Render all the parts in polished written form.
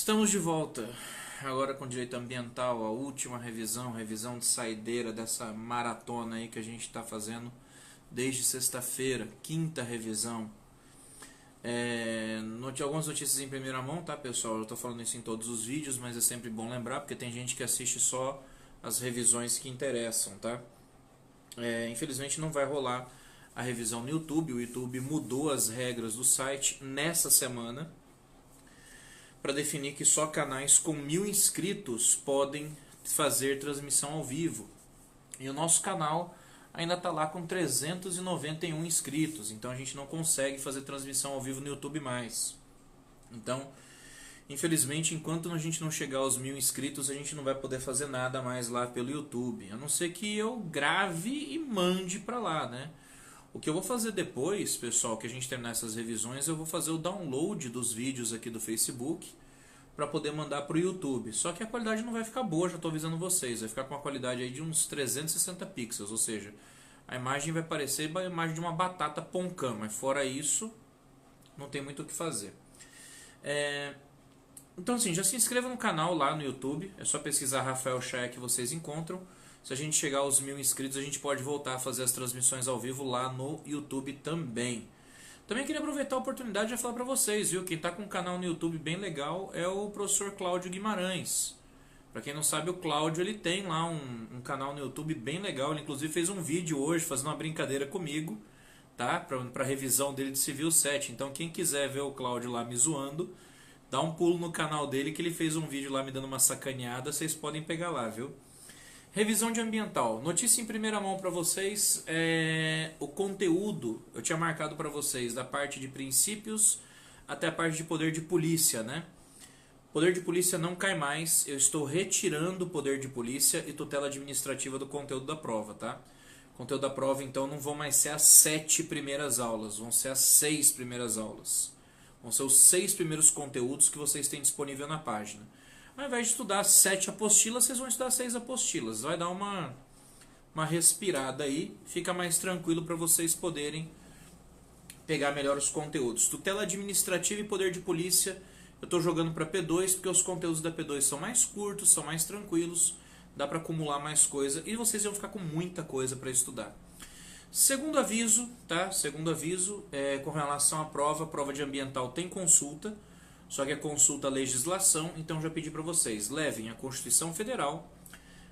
Estamos de volta, agora com direito ambiental, a última revisão de saideira dessa maratona aí que a gente está fazendo desde sexta-feira, quinta revisão. Algumas notícias em primeira mão, tá, pessoal? Eu estou falando isso em todos os vídeos, mas é sempre bom lembrar, porque tem gente que assiste só as revisões que interessam, tá? Infelizmente não vai rolar a revisão no YouTube. O YouTube mudou as regras do site nessa semana para definir que só canais com 1000 inscritos podem fazer transmissão ao vivo. E o nosso canal ainda está lá com 391 inscritos, então a gente não consegue fazer transmissão ao vivo no YouTube mais. Então, infelizmente, enquanto a gente não chegar aos 1000 inscritos, a gente não vai poder fazer nada mais lá pelo YouTube, a não ser que eu grave e mande para lá, né? O que eu vou fazer depois, pessoal, que a gente terminar essas revisões, eu vou fazer o download dos vídeos aqui do Facebook para poder mandar para o YouTube. Só que a qualidade não vai ficar boa, já estou avisando vocês. Vai ficar com uma qualidade aí de uns 360 pixels, ou seja, a imagem vai parecer a imagem de uma batata poncã, mas fora isso, não tem muito o que fazer. Então assim, já se inscreva no canal lá no YouTube, é só pesquisar Rafael Chaya que vocês encontram. Se a gente chegar aos 1000 inscritos, a gente pode voltar a fazer as transmissões ao vivo lá no YouTube também. Também queria aproveitar a oportunidade de falar para vocês, viu? Quem está com um canal no YouTube bem legal é o professor Cláudio Guimarães. Para quem não sabe, o Cláudio ele tem lá um canal no YouTube bem legal. Ele inclusive fez um vídeo hoje fazendo uma brincadeira comigo, tá? Para revisão dele de Civil 7. Então quem quiser ver o Cláudio lá me zoando, dá um pulo no canal dele que ele fez um vídeo lá me dando uma sacaneada. Vocês podem pegar lá, viu? Revisão de ambiental. Notícia em primeira mão para vocês, o conteúdo, eu tinha marcado para vocês da parte de princípios até a parte de poder de polícia, né? Poder de polícia não cai mais, eu estou retirando o poder de polícia e tutela administrativa do conteúdo da prova, tá? O conteúdo da prova, então, não vão mais ser as 7 primeiras aulas, vão ser as 6 primeiras aulas. Vão ser os 6 primeiros conteúdos que vocês têm disponível na página. Ao invés de estudar 7 apostilas, vocês vão estudar 6 apostilas. Vai dar uma respirada aí, fica mais tranquilo para vocês poderem pegar melhor os conteúdos. Tutela administrativa e poder de polícia, eu estou jogando para P2, porque os conteúdos da P2 são mais curtos, são mais tranquilos, dá para acumular mais coisa e vocês vão ficar com muita coisa para estudar. Segundo aviso, tá? Segundo aviso, com relação à prova de ambiental tem consulta. Só que é consulta a legislação, então já pedi para vocês, levem a Constituição Federal,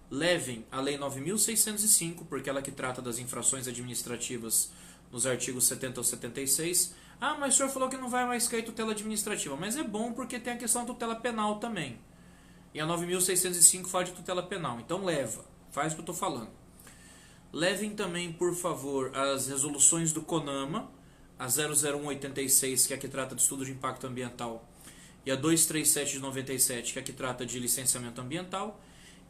levem a Lei 9.605, porque ela que trata das infrações administrativas nos artigos 70 ou 76. Ah, mas o senhor falou que não vai mais cair tutela administrativa, mas é bom porque tem a questão da tutela penal também. E a 9.605 fala de tutela penal, então leva, faz o que eu estou falando. Levem também, por favor, as resoluções do CONAMA, a 00186, que é a que trata de estudo de impacto ambiental, e a 237 de 97, que é a que trata de licenciamento ambiental,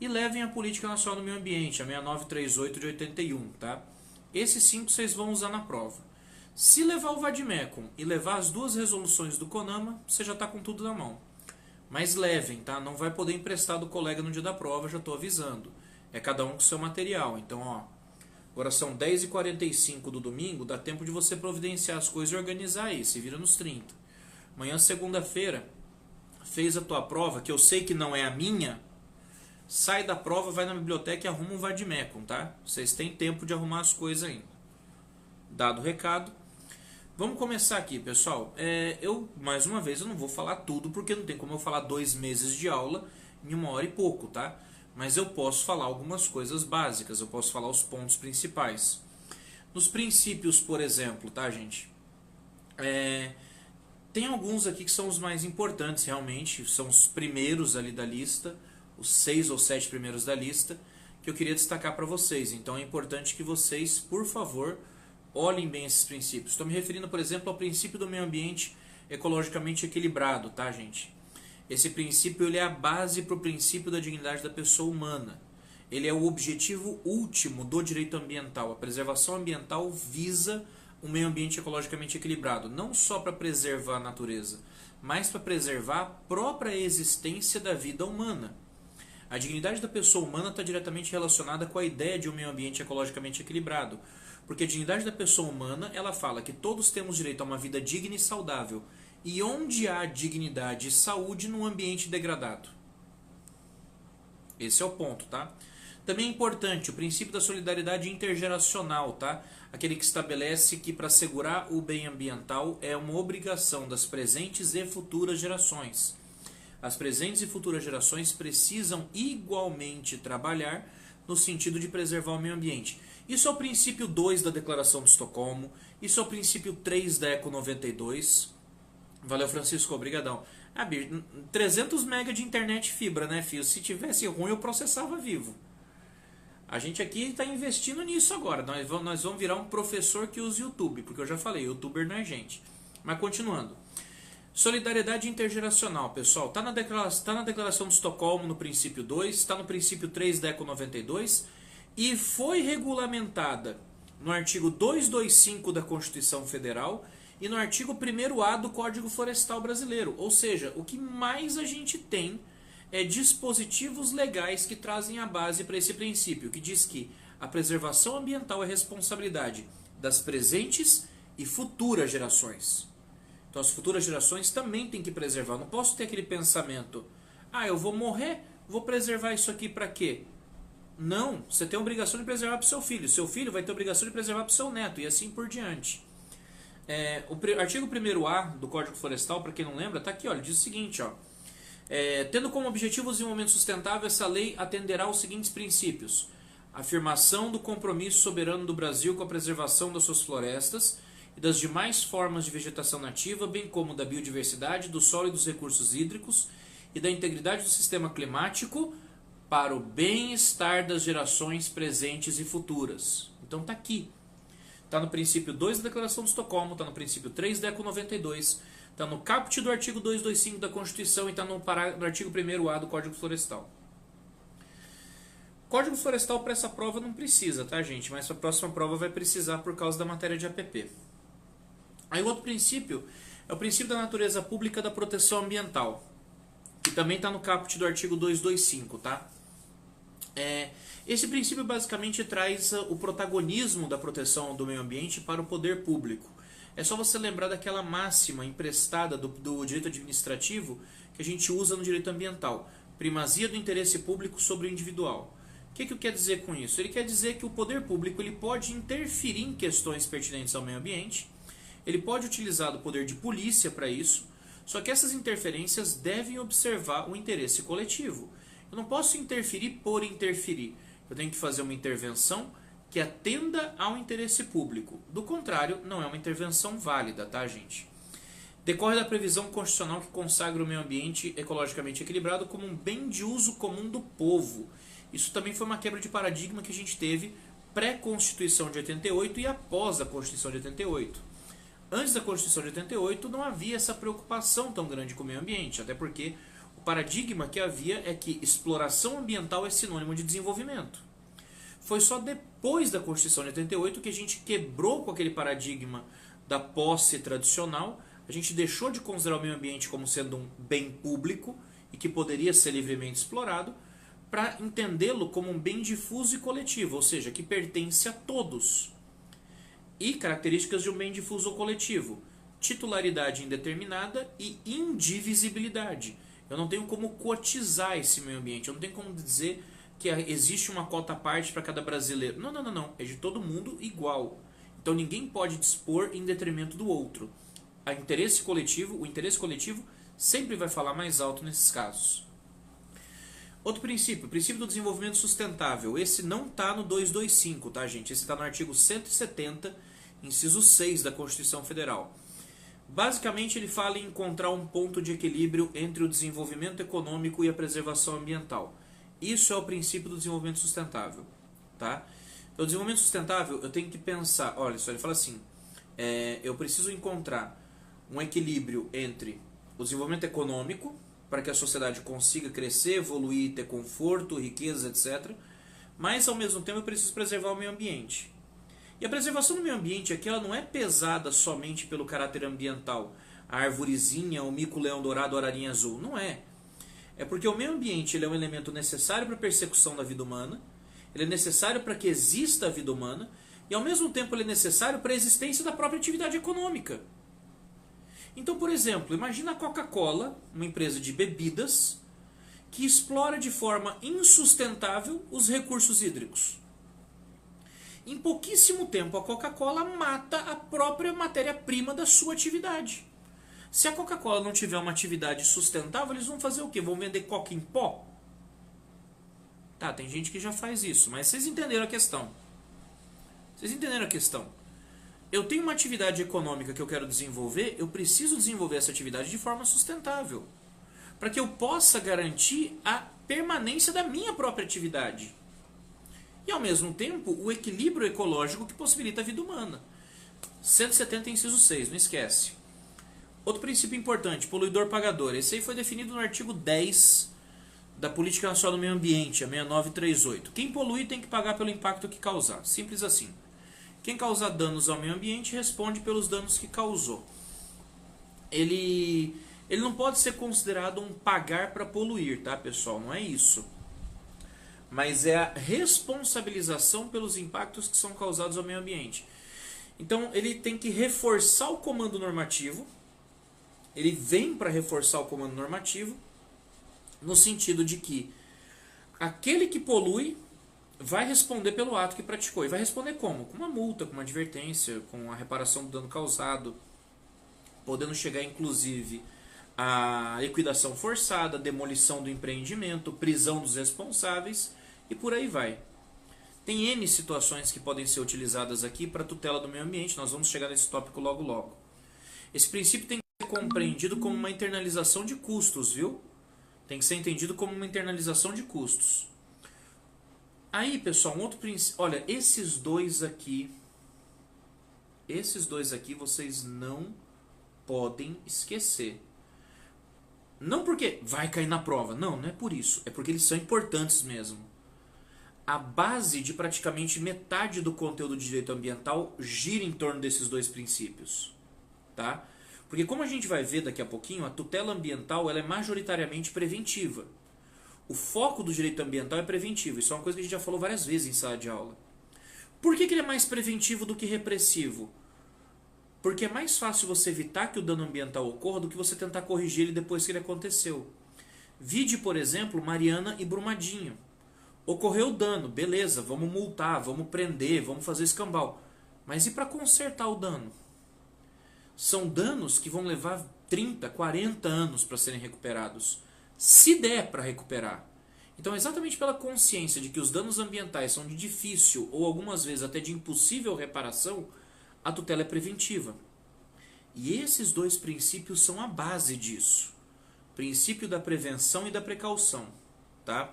e levem a Política Nacional do Meio Ambiente, a 6938 de 81, tá? Esses 5 vocês vão usar na prova. Se levar o Vadmecum e levar as 2 resoluções do CONAMA, você já está com tudo na mão. Mas levem, tá? Não vai poder emprestar do colega no dia da prova, já estou avisando. É cada um com seu material. Então, ó, agora são 10h45 do domingo, dá tempo de você providenciar as coisas e organizar aí, se vira nos 30. Amanhã, segunda-feira, fez a tua prova, que eu sei que não é a minha, sai da prova, vai na biblioteca e arruma um Vadmecum, tá? Vocês têm tempo de arrumar as coisas ainda. Dado o recado, vamos começar aqui, pessoal. Mais uma vez, eu não vou falar tudo, porque não tem como eu falar 2 meses de aula em 1 hora e pouco, tá? Mas eu posso falar algumas coisas básicas, eu posso falar os pontos principais. Nos princípios, por exemplo, tá, gente? Tem alguns aqui que são os mais importantes, realmente, são os primeiros ali da lista, os 6 ou 7 primeiros da lista, que eu queria destacar para vocês. Então é importante que vocês, por favor, olhem bem esses princípios. Estou me referindo, por exemplo, ao princípio do meio ambiente ecologicamente equilibrado, tá, gente? Esse princípio ele é a base para o princípio da dignidade da pessoa humana. Ele é o objetivo último do direito ambiental. A preservação ambiental visa um meio ambiente ecologicamente equilibrado, não só para preservar a natureza, mas para preservar a própria existência da vida humana. A dignidade da pessoa humana está diretamente relacionada com a ideia de um meio ambiente ecologicamente equilibrado, porque a dignidade da pessoa humana ela fala que todos temos direito a uma vida digna e saudável, e onde há dignidade e saúde num ambiente degradado. Esse é o ponto, tá? Também é importante o princípio da solidariedade intergeracional, tá? Aquele que estabelece que para assegurar o bem ambiental é uma obrigação das presentes e futuras gerações. As presentes e futuras gerações precisam igualmente trabalhar no sentido de preservar o meio ambiente. Isso é o princípio 2 da Declaração de Estocolmo, isso é o princípio 3 da Eco 92. Valeu, Francisco, obrigadão. 300 MB de internet fibra, né, filho? Se tivesse ruim, eu processava vivo. A gente aqui está investindo nisso agora. Nós vamos virar um professor que usa YouTube, porque eu já falei, youtuber não é gente. Mas continuando. Solidariedade intergeracional, pessoal. Está na Declaração de Estocolmo no princípio 2, está no princípio 3 da Eco 92 e foi regulamentada no artigo 225 da Constituição Federal e no artigo 1º-A do Código Florestal Brasileiro. Ou seja, o que mais a gente tem é dispositivos legais que trazem a base para esse princípio, que diz que a preservação ambiental é responsabilidade das presentes e futuras gerações. Então as futuras gerações também têm que preservar. Eu não posso ter aquele pensamento, eu vou morrer, vou preservar isso aqui para quê? Não, você tem a obrigação de preservar para o seu filho. Seu filho vai ter a obrigação de preservar para o seu neto e assim por diante. O artigo 1º-A do Código Florestal, para quem não lembra, está aqui, ele diz o seguinte, tendo como objetivo o desenvolvimento sustentável, essa lei atenderá aos seguintes princípios: afirmação do compromisso soberano do Brasil com a preservação das suas florestas e das demais formas de vegetação nativa, bem como da biodiversidade, do solo e dos recursos hídricos e da integridade do sistema climático para o bem-estar das gerações presentes e futuras. Então está aqui. Está no princípio 2 da Declaração de Estocolmo, está no princípio 3 da Eco 92, está no caput do artigo 225 da Constituição e está no artigo 1º-A do Código Florestal. Código Florestal para essa prova não precisa, tá, gente? Mas para a próxima prova vai precisar por causa da matéria de APP. Aí o outro princípio é o princípio da natureza pública da proteção ambiental, que também está no caput do artigo 225, tá? Esse princípio basicamente traz o protagonismo da proteção do meio ambiente para o poder público. É só você lembrar daquela máxima emprestada do direito administrativo que a gente usa no direito ambiental: primazia do interesse público sobre o individual. O que quer dizer com isso? Ele quer dizer que o poder público ele pode interferir em questões pertinentes ao meio ambiente, ele pode utilizar o poder de polícia para isso, só que essas interferências devem observar o interesse coletivo. Eu não posso interferir por interferir. Eu tenho que fazer uma intervenção que atenda ao interesse público. Do contrário, não é uma intervenção válida, tá, gente? Decorre da previsão constitucional que consagra o meio ambiente ecologicamente equilibrado como um bem de uso comum do povo. Isso também foi uma quebra de paradigma que a gente teve pré-Constituição de 88 e após a Constituição de 88. Antes da Constituição de 88 não havia essa preocupação tão grande com o meio ambiente, até porque o paradigma que havia é que exploração ambiental é sinônimo de desenvolvimento. Foi só depois da Constituição de 88 que a gente quebrou com aquele paradigma da posse tradicional, a gente deixou de considerar o meio ambiente como sendo um bem público e que poderia ser livremente explorado, para entendê-lo como um bem difuso e coletivo, ou seja, que pertence a todos. E características de um bem difuso ou coletivo: titularidade indeterminada e indivisibilidade. Eu não tenho como cotizar esse meio ambiente, eu não tenho como dizer que existe uma cota à parte para cada brasileiro. Não. É de todo mundo igual. Então ninguém pode dispor em detrimento do outro. O interesse coletivo sempre vai falar mais alto nesses casos. Outro princípio, o princípio do desenvolvimento sustentável. Esse não está no 225, tá, gente? Esse está no artigo 170, inciso 6 da Constituição Federal. Basicamente, ele fala em encontrar um ponto de equilíbrio entre o desenvolvimento econômico e a preservação ambiental. Isso é o princípio do desenvolvimento sustentável, tá? Então, o desenvolvimento sustentável, eu tenho que pensar, olha só, ele fala assim, eu preciso encontrar um equilíbrio entre o desenvolvimento econômico, para que a sociedade consiga crescer, evoluir, ter conforto, riqueza, etc. Mas, ao mesmo tempo, eu preciso preservar o meio ambiente. E a preservação do meio ambiente aqui ela não é pesada somente pelo caráter ambiental. A arvorezinha, o mico-leão-dourado, a ararinha azul. Não é. É porque o meio ambiente ele é um elemento necessário para a persecução da vida humana, ele é necessário para que exista a vida humana, e, ao mesmo tempo, ele é necessário para a existência da própria atividade econômica. Então, por exemplo, imagina a Coca-Cola, uma empresa de bebidas, que explora de forma insustentável os recursos hídricos. Em pouquíssimo tempo, a Coca-Cola mata a própria matéria-prima da sua atividade. Se a Coca-Cola não tiver uma atividade sustentável, eles vão fazer o quê? Vão vender coca em pó? Tá, tem gente que já faz isso, mas vocês entenderam a questão. Vocês entenderam a questão. Eu tenho uma atividade econômica que eu quero desenvolver, eu preciso desenvolver essa atividade de forma sustentável, para que eu possa garantir a permanência da minha própria atividade. E, ao mesmo tempo, o equilíbrio ecológico que possibilita a vida humana. 170, inciso 6, não esquece. Outro princípio importante, poluidor-pagador. Esse aí foi definido no artigo 10 da Política Nacional do Meio Ambiente, a 6938. Quem polui tem que pagar pelo impacto que causar. Simples assim. Quem causar danos ao meio ambiente responde pelos danos que causou. Ele não pode ser considerado um pagar para poluir, tá, pessoal? Não é isso. Mas é a responsabilização pelos impactos que são causados ao meio ambiente. Então, ele tem que reforçar o comando normativo. Ele vem para reforçar o comando normativo, no sentido de que aquele que polui vai responder pelo ato que praticou. E vai responder como? Com uma multa, com uma advertência, com a reparação do dano causado, podendo chegar inclusive a liquidação forçada, demolição do empreendimento, prisão dos responsáveis e por aí vai. Tem N situações que podem ser utilizadas aqui para tutela do meio ambiente, nós vamos chegar nesse tópico logo logo. Esse princípio tem que ser compreendido como uma internalização de custos, viu? Tem que ser entendido como uma internalização de custos. Aí, pessoal, um outro princípio... Olha, esses dois aqui vocês não podem esquecer. Não porque vai cair na prova, não é por isso. É porque eles são importantes mesmo. A base de praticamente metade do conteúdo de direito ambiental gira em torno desses dois princípios. Tá? Porque como a gente vai ver daqui a pouquinho, a tutela ambiental ela é majoritariamente preventiva. O foco do direito ambiental é preventivo. Isso é uma coisa que a gente já falou várias vezes em sala de aula. Por que ele é mais preventivo do que repressivo? Porque é mais fácil você evitar que o dano ambiental ocorra do que você tentar corrigir ele depois que ele aconteceu. Vide, por exemplo, Mariana e Brumadinho. Ocorreu o dano, beleza, vamos multar, vamos prender, vamos fazer escambau. Mas e para consertar o dano? São danos que vão levar 30, 40 anos para serem recuperados. Se der para recuperar. Então, exatamente pela consciência de que os danos ambientais são de difícil ou algumas vezes até de impossível reparação, a tutela é preventiva. E esses dois princípios são a base disso. Princípio da prevenção e da precaução. Tá?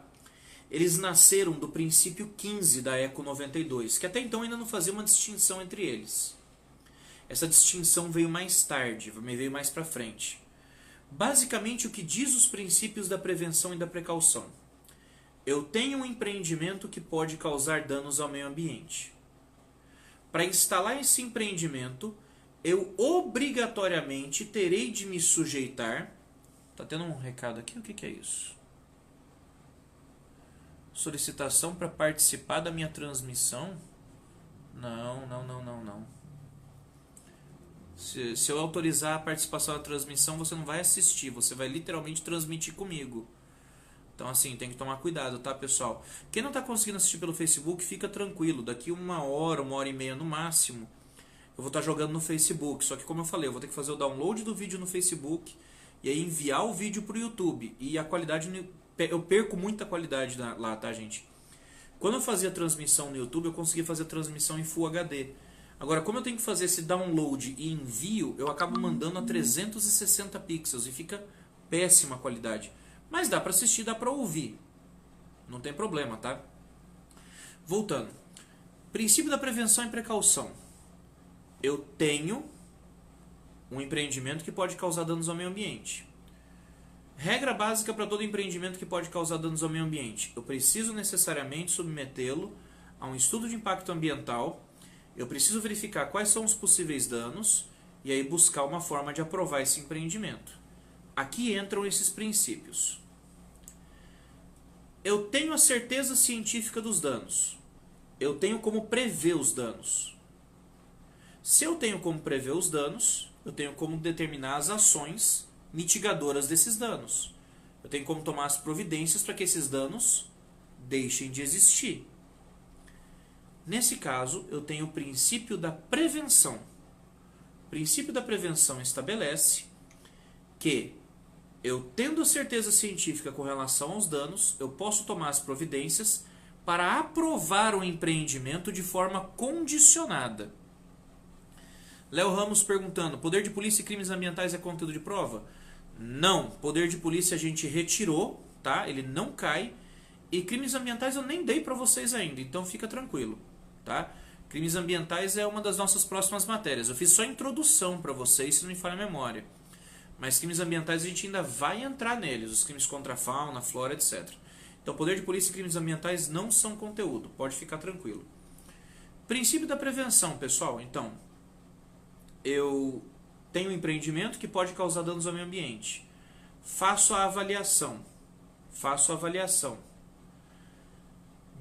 Eles nasceram do princípio 15 da ECO 92, que até então ainda não fazia uma distinção entre eles. Essa distinção veio mais tarde, veio mais para frente. Basicamente, o que diz os princípios da prevenção e da precaução? Eu tenho um empreendimento que pode causar danos ao meio ambiente. Para instalar esse empreendimento, eu obrigatoriamente terei de me sujeitar... Tá tendo um recado aqui? O que é isso? Solicitação para participar da minha transmissão? Não. Se eu autorizar a participação da transmissão, você não vai assistir, você vai literalmente transmitir comigo. Então, assim, tem que tomar cuidado, tá, pessoal? Quem não está conseguindo assistir pelo Facebook, fica tranquilo. Daqui 1h e meia no máximo, eu vou estar jogando no Facebook. Só que, como eu falei, eu vou ter que fazer o download do vídeo no Facebook e aí enviar o vídeo para o YouTube. E a qualidade, eu perco muita qualidade lá, tá, gente? Quando eu fazia transmissão no YouTube, eu conseguia fazer a transmissão em Full HD. Agora, como eu tenho que fazer esse download e envio, eu acabo mandando a 360 pixels e fica péssima a qualidade. Mas dá para assistir, dá para ouvir. Não tem problema, tá? Voltando. Princípio da prevenção e precaução. Eu tenho um empreendimento que pode causar danos ao meio ambiente. Regra básica para todo empreendimento que pode causar danos ao meio ambiente. Eu preciso necessariamente submetê-lo a um estudo de impacto ambiental. Eu preciso verificar quais são os possíveis danos e aí buscar uma forma de aprovar esse empreendimento. Aqui entram esses princípios. Eu tenho a certeza científica dos danos. Eu tenho como prever os danos. Se eu tenho como prever os danos, eu tenho como determinar as ações mitigadoras desses danos. Eu tenho como tomar as providências para que esses danos deixem de existir. Nesse caso, eu tenho o princípio da prevenção. O princípio da prevenção estabelece que, eu tendo certeza científica com relação aos danos, eu posso tomar as providências para aprovar o empreendimento de forma condicionada. Léo Ramos perguntando, poder de polícia e crimes ambientais é conteúdo de prova? Não, poder de polícia a gente retirou, tá? Ele não cai. E crimes ambientais eu nem dei para vocês ainda, então fica tranquilo, tá? Crimes ambientais é uma das nossas próximas matérias. Eu fiz só a introdução para vocês, se não me falha a memória. Mas crimes ambientais a gente ainda vai entrar neles, os crimes contra a fauna, flora, etc. Então, poder de polícia e crimes ambientais não são conteúdo, pode ficar tranquilo. Princípio da prevenção, pessoal. Então, eu tenho um empreendimento que pode causar danos ao meio ambiente. Faço a avaliação.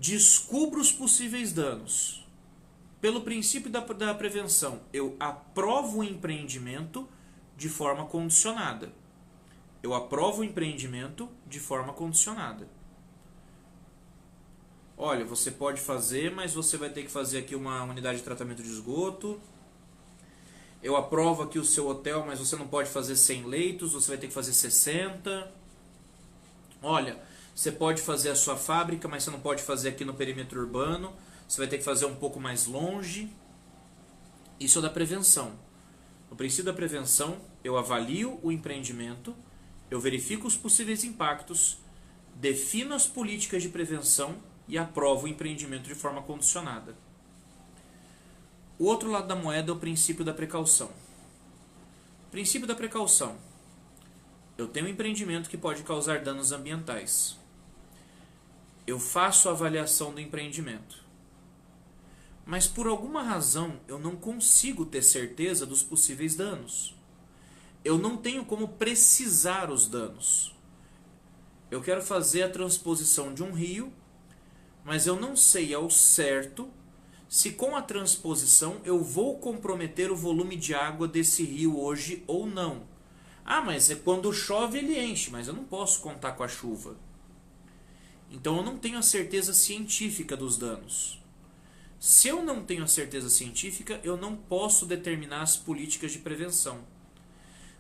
Descubro os possíveis danos. Pelo princípio da prevenção, eu aprovo o empreendimento de forma condicionada. Olha, você pode fazer, mas você vai ter que fazer aqui uma unidade de tratamento de esgoto. Eu aprovo aqui o seu hotel, mas você não pode fazer 100 leitos, você vai ter que fazer 60. Olha, você pode fazer a sua fábrica, mas você não pode fazer aqui no perímetro urbano. Você vai ter que fazer um pouco mais longe. Isso é da prevenção. No princípio da prevenção, eu avalio o empreendimento, eu verifico os possíveis impactos, defino as políticas de prevenção e aprovo o empreendimento de forma condicionada. O outro lado da moeda é o princípio da precaução. Princípio da precaução. Eu tenho um empreendimento que pode causar danos ambientais. Eu faço a avaliação do empreendimento. Mas por alguma razão eu não consigo ter certeza dos possíveis danos. Eu não tenho como precisar os danos. Eu quero fazer a transposição de um rio, mas eu não sei ao certo se com a transposição eu vou comprometer o volume de água desse rio hoje ou não. Ah, mas é quando chove ele enche, mas eu não posso contar com a chuva. Então eu não tenho a certeza científica dos danos. Se eu não tenho a certeza científica, eu não posso determinar as políticas de prevenção.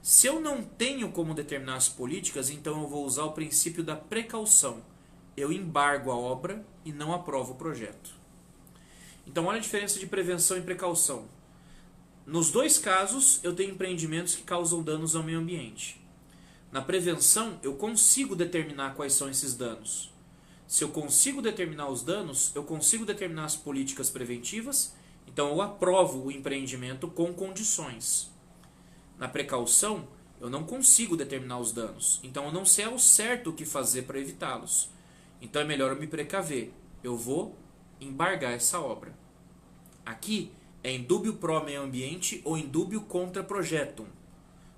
Se eu não tenho como determinar as políticas, então eu vou usar o princípio da precaução. Eu embargo a obra e não aprovo o projeto. Então olha a diferença de prevenção e precaução. Nos dois casos, eu tenho empreendimentos que causam danos ao meio ambiente. Na prevenção, eu consigo determinar quais são esses danos. Se eu consigo determinar os danos, eu consigo determinar as políticas preventivas, então eu aprovo o empreendimento com condições. Na precaução, eu não consigo determinar os danos, então eu não sei ao certo o que fazer para evitá-los. Então é melhor eu me precaver. Eu vou embargar essa obra. Aqui é indúbio pró meio ambiente ou indúbio contra projetum.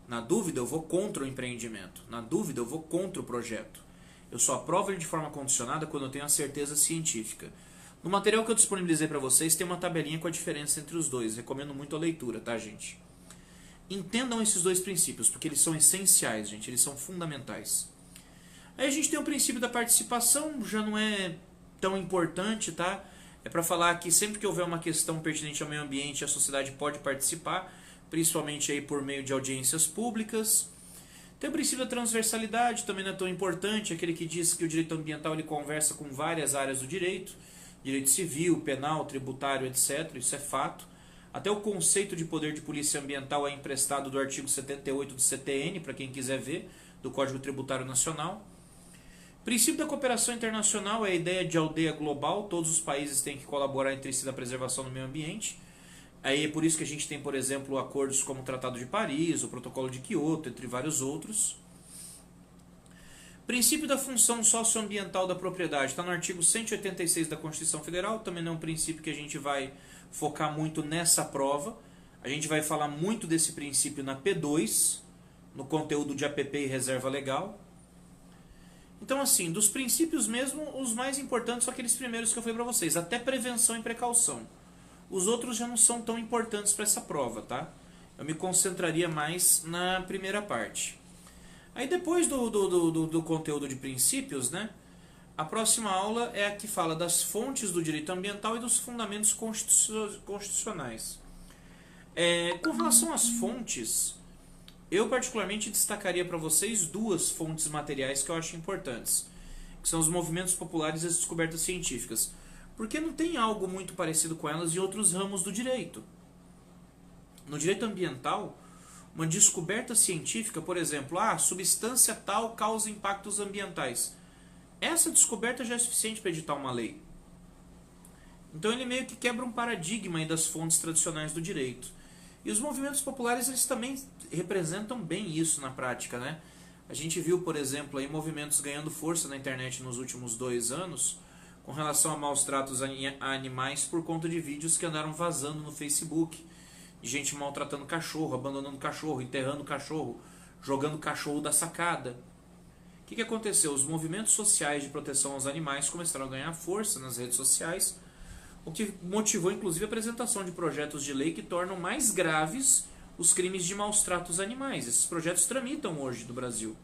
Na dúvida eu vou contra o empreendimento. Na dúvida eu vou contra o projeto. Eu só aprovo ele de forma condicionada quando eu tenho a certeza científica. No material que eu disponibilizei para vocês tem uma tabelinha com a diferença entre os dois. Recomendo muito a leitura, tá, gente? Entendam esses dois princípios, porque eles são essenciais, gente. Eles são fundamentais. Aí a gente tem o princípio da participação, já não é tão importante, tá? É para falar que sempre que houver uma questão pertinente ao meio ambiente, a sociedade pode participar, principalmente aí por meio de audiências públicas. Tem o princípio da transversalidade, também não é tão importante, aquele que diz que o direito ambiental ele conversa com várias áreas do direito civil, penal, tributário, etc. Isso é fato. Até o conceito de poder de polícia ambiental é emprestado do artigo 78 do CTN, para quem quiser ver, do Código Tributário Nacional. O princípio da cooperação internacional é a ideia de aldeia global, todos os países têm que colaborar entre si na preservação do meio ambiente. Aí é por isso que a gente tem, por exemplo, acordos como o Tratado de Paris, o Protocolo de Quioto, entre vários outros. Princípio da função socioambiental da propriedade está no artigo 186 da Constituição Federal, também não é um princípio que a gente vai focar muito nessa prova. A gente vai falar muito desse princípio na P2, no conteúdo de APP e reserva legal. Então, assim, dos princípios mesmo, os mais importantes são aqueles primeiros que eu falei para vocês, até prevenção e precaução. Os outros já não são tão importantes para essa prova, tá? eu me concentraria mais na primeira parte. Aí depois do conteúdo de princípios, né, a próxima aula é a que fala das fontes do direito ambiental e dos fundamentos constitucionais. Com relação às fontes, eu particularmente destacaria para vocês duas fontes materiais que eu acho importantes, que são os movimentos populares e as descobertas científicas, porque não tem algo muito parecido com elas em outros ramos do direito. No direito ambiental, uma descoberta científica, por exemplo, substância tal causa impactos ambientais. Essa descoberta já é suficiente para editar uma lei. Então ele meio que quebra um paradigma aí das fontes tradicionais do direito. E os movimentos populares, eles também representam bem isso na prática, né? A gente viu, por exemplo, aí movimentos ganhando força na internet nos últimos 2 anos com relação a maus tratos a animais por conta de vídeos que andaram vazando no Facebook. De gente maltratando cachorro, abandonando cachorro, enterrando cachorro, jogando cachorro da sacada. O que aconteceu? Os movimentos sociais de proteção aos animais começaram a ganhar força nas redes sociais, o que motivou inclusive a apresentação de projetos de lei que tornam mais graves os crimes de maus tratos a animais. Esses projetos tramitam hoje no Brasil.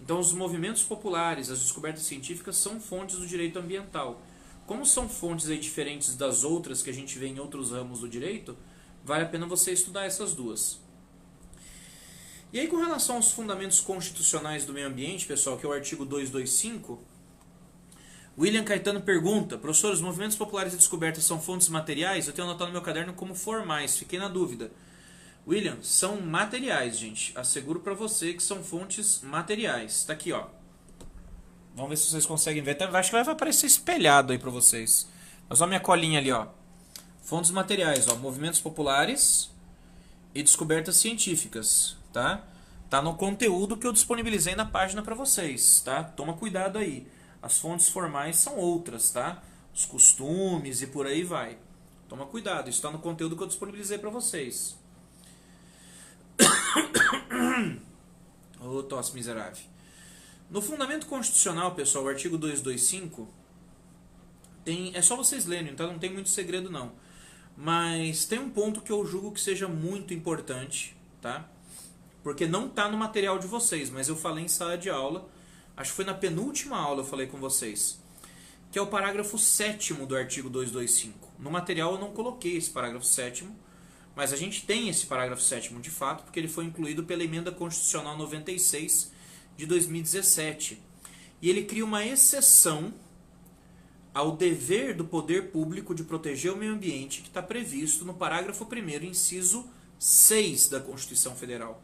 Então os movimentos populares, as descobertas científicas são fontes do direito ambiental. Como são fontes aí diferentes das outras que a gente vê em outros ramos do direito, vale a pena você estudar essas duas. E aí com relação aos fundamentos constitucionais do meio ambiente, pessoal, que é o artigo 225, William Caetano pergunta: professor, os movimentos populares e descobertas são fontes materiais? Eu tenho anotado no meu caderno como formais, fiquei na dúvida. William, são materiais, gente. Asseguro para você que são fontes materiais. Tá aqui, ó. Vamos ver se vocês conseguem ver. Acho que vai aparecer espelhado aí para vocês. Mas olha a minha colinha ali, ó. Fontes materiais, ó, movimentos populares e descobertas científicas, tá? Tá no conteúdo que eu disponibilizei na página para vocês, tá? Toma cuidado aí. As fontes formais são outras, tá? Os costumes e por aí vai. Toma cuidado, isso está no conteúdo que eu disponibilizei para vocês. Ô, tosse miserável. No fundamento constitucional, pessoal, o artigo 225, é só vocês lerem, tá? Não tem muito segredo não. Mas tem um ponto que eu julgo que seja muito importante, tá? Porque não está no material de vocês, mas eu falei em sala de aula, acho que foi na penúltima aula eu falei com vocês, que é o parágrafo 7º do artigo 225. No material eu não coloquei esse parágrafo 7º, mas a gente tem esse parágrafo 7º de fato, porque ele foi incluído pela Emenda Constitucional 96 de 2017. E ele cria uma exceção ao dever do poder público de proteger o meio ambiente que está previsto no parágrafo 1º, inciso 6 da Constituição Federal.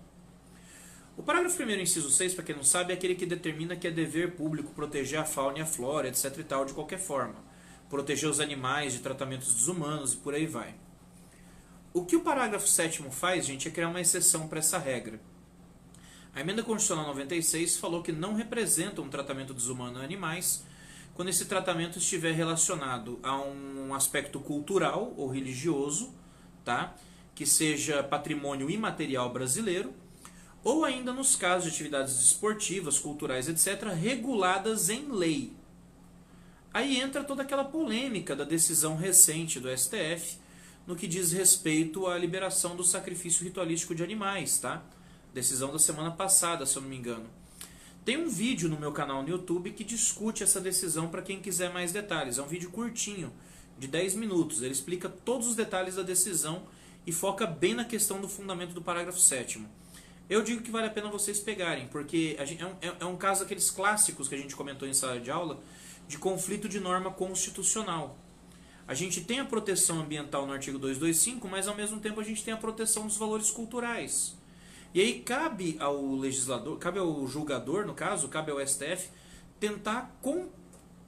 O parágrafo 1º, inciso 6, para quem não sabe, é aquele que determina que é dever público proteger a fauna e a flora, etc. e tal, de qualquer forma. Proteger os animais de tratamentos desumanos e por aí vai. O que o parágrafo 7º faz, gente, é criar uma exceção para essa regra. A Emenda Constitucional 96 falou que não representa um tratamento desumano a animais quando esse tratamento estiver relacionado a um aspecto cultural ou religioso, tá? Que seja patrimônio imaterial brasileiro, ou ainda nos casos de atividades esportivas, culturais, etc., reguladas em lei. Aí entra toda aquela polêmica da decisão recente do STF no que diz respeito à liberação do sacrifício ritualístico de animais, tá? Decisão da semana passada, se eu não me engano. Tem um vídeo no meu canal no YouTube que discute essa decisão para quem quiser mais detalhes. É um vídeo curtinho, de 10 minutos. Ele explica todos os detalhes da decisão e foca bem na questão do fundamento do parágrafo 7º. Eu digo que vale a pena vocês pegarem, porque é um caso daqueles clássicos que a gente comentou em sala de aula, de conflito de norma constitucional. A gente tem a proteção ambiental no artigo 225, mas ao mesmo tempo a gente tem a proteção dos valores culturais. E aí cabe ao legislador, cabe ao julgador, no caso, cabe ao STF, tentar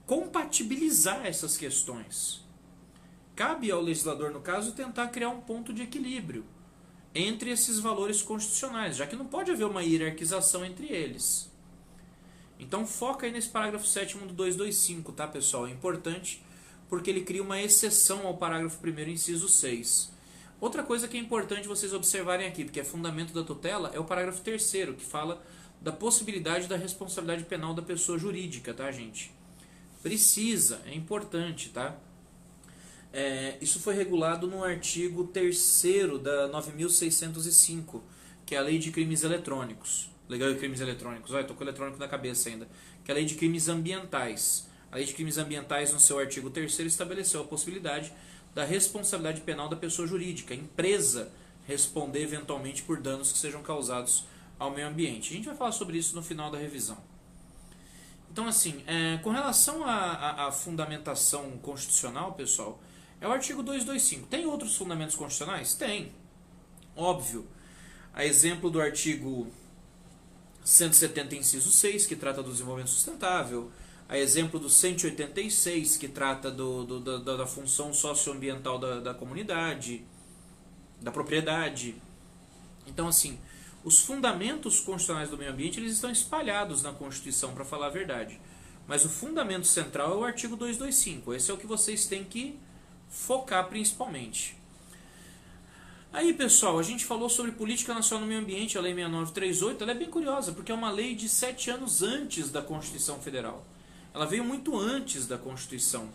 compatibilizar essas questões. Cabe ao legislador, no caso, tentar criar um ponto de equilíbrio entre esses valores constitucionais, já que não pode haver uma hierarquização entre eles. Então foca aí nesse parágrafo 7º do 225, tá, pessoal? É importante porque ele cria uma exceção ao parágrafo 1º, inciso 6. Outra coisa que é importante vocês observarem aqui, porque é fundamento da tutela, é o parágrafo 3º, que fala da possibilidade da responsabilidade penal da pessoa jurídica, tá, gente? Precisa, é importante, tá? Isso foi regulado no artigo 3º da 9.605, que é a Lei de Crimes Eletrônicos. Legal de crimes eletrônicos, olha, estou com o eletrônico na cabeça ainda. Que é a Lei de Crimes Ambientais. A Lei de Crimes Ambientais, no seu artigo 3º, estabeleceu a possibilidade da responsabilidade penal da pessoa jurídica, a empresa, responder eventualmente por danos que sejam causados ao meio ambiente. A gente vai falar sobre isso no final da revisão. Então, assim, com relação à fundamentação constitucional, pessoal, é o artigo 225. Tem outros fundamentos constitucionais? Tem. Óbvio. A exemplo do artigo 170, inciso 6, que trata do desenvolvimento sustentável. A exemplo do 186, que trata da função socioambiental da comunidade, da propriedade. Então, assim, os fundamentos constitucionais do meio ambiente eles estão espalhados na Constituição, para falar a verdade. Mas o fundamento central é o artigo 225. Esse é o que vocês têm que focar principalmente. Aí, pessoal, a gente falou sobre Política Nacional no Meio Ambiente, a Lei 6938. Ela é bem curiosa, porque é uma lei de 7 anos antes da Constituição Federal. Ela veio muito antes da Constituição.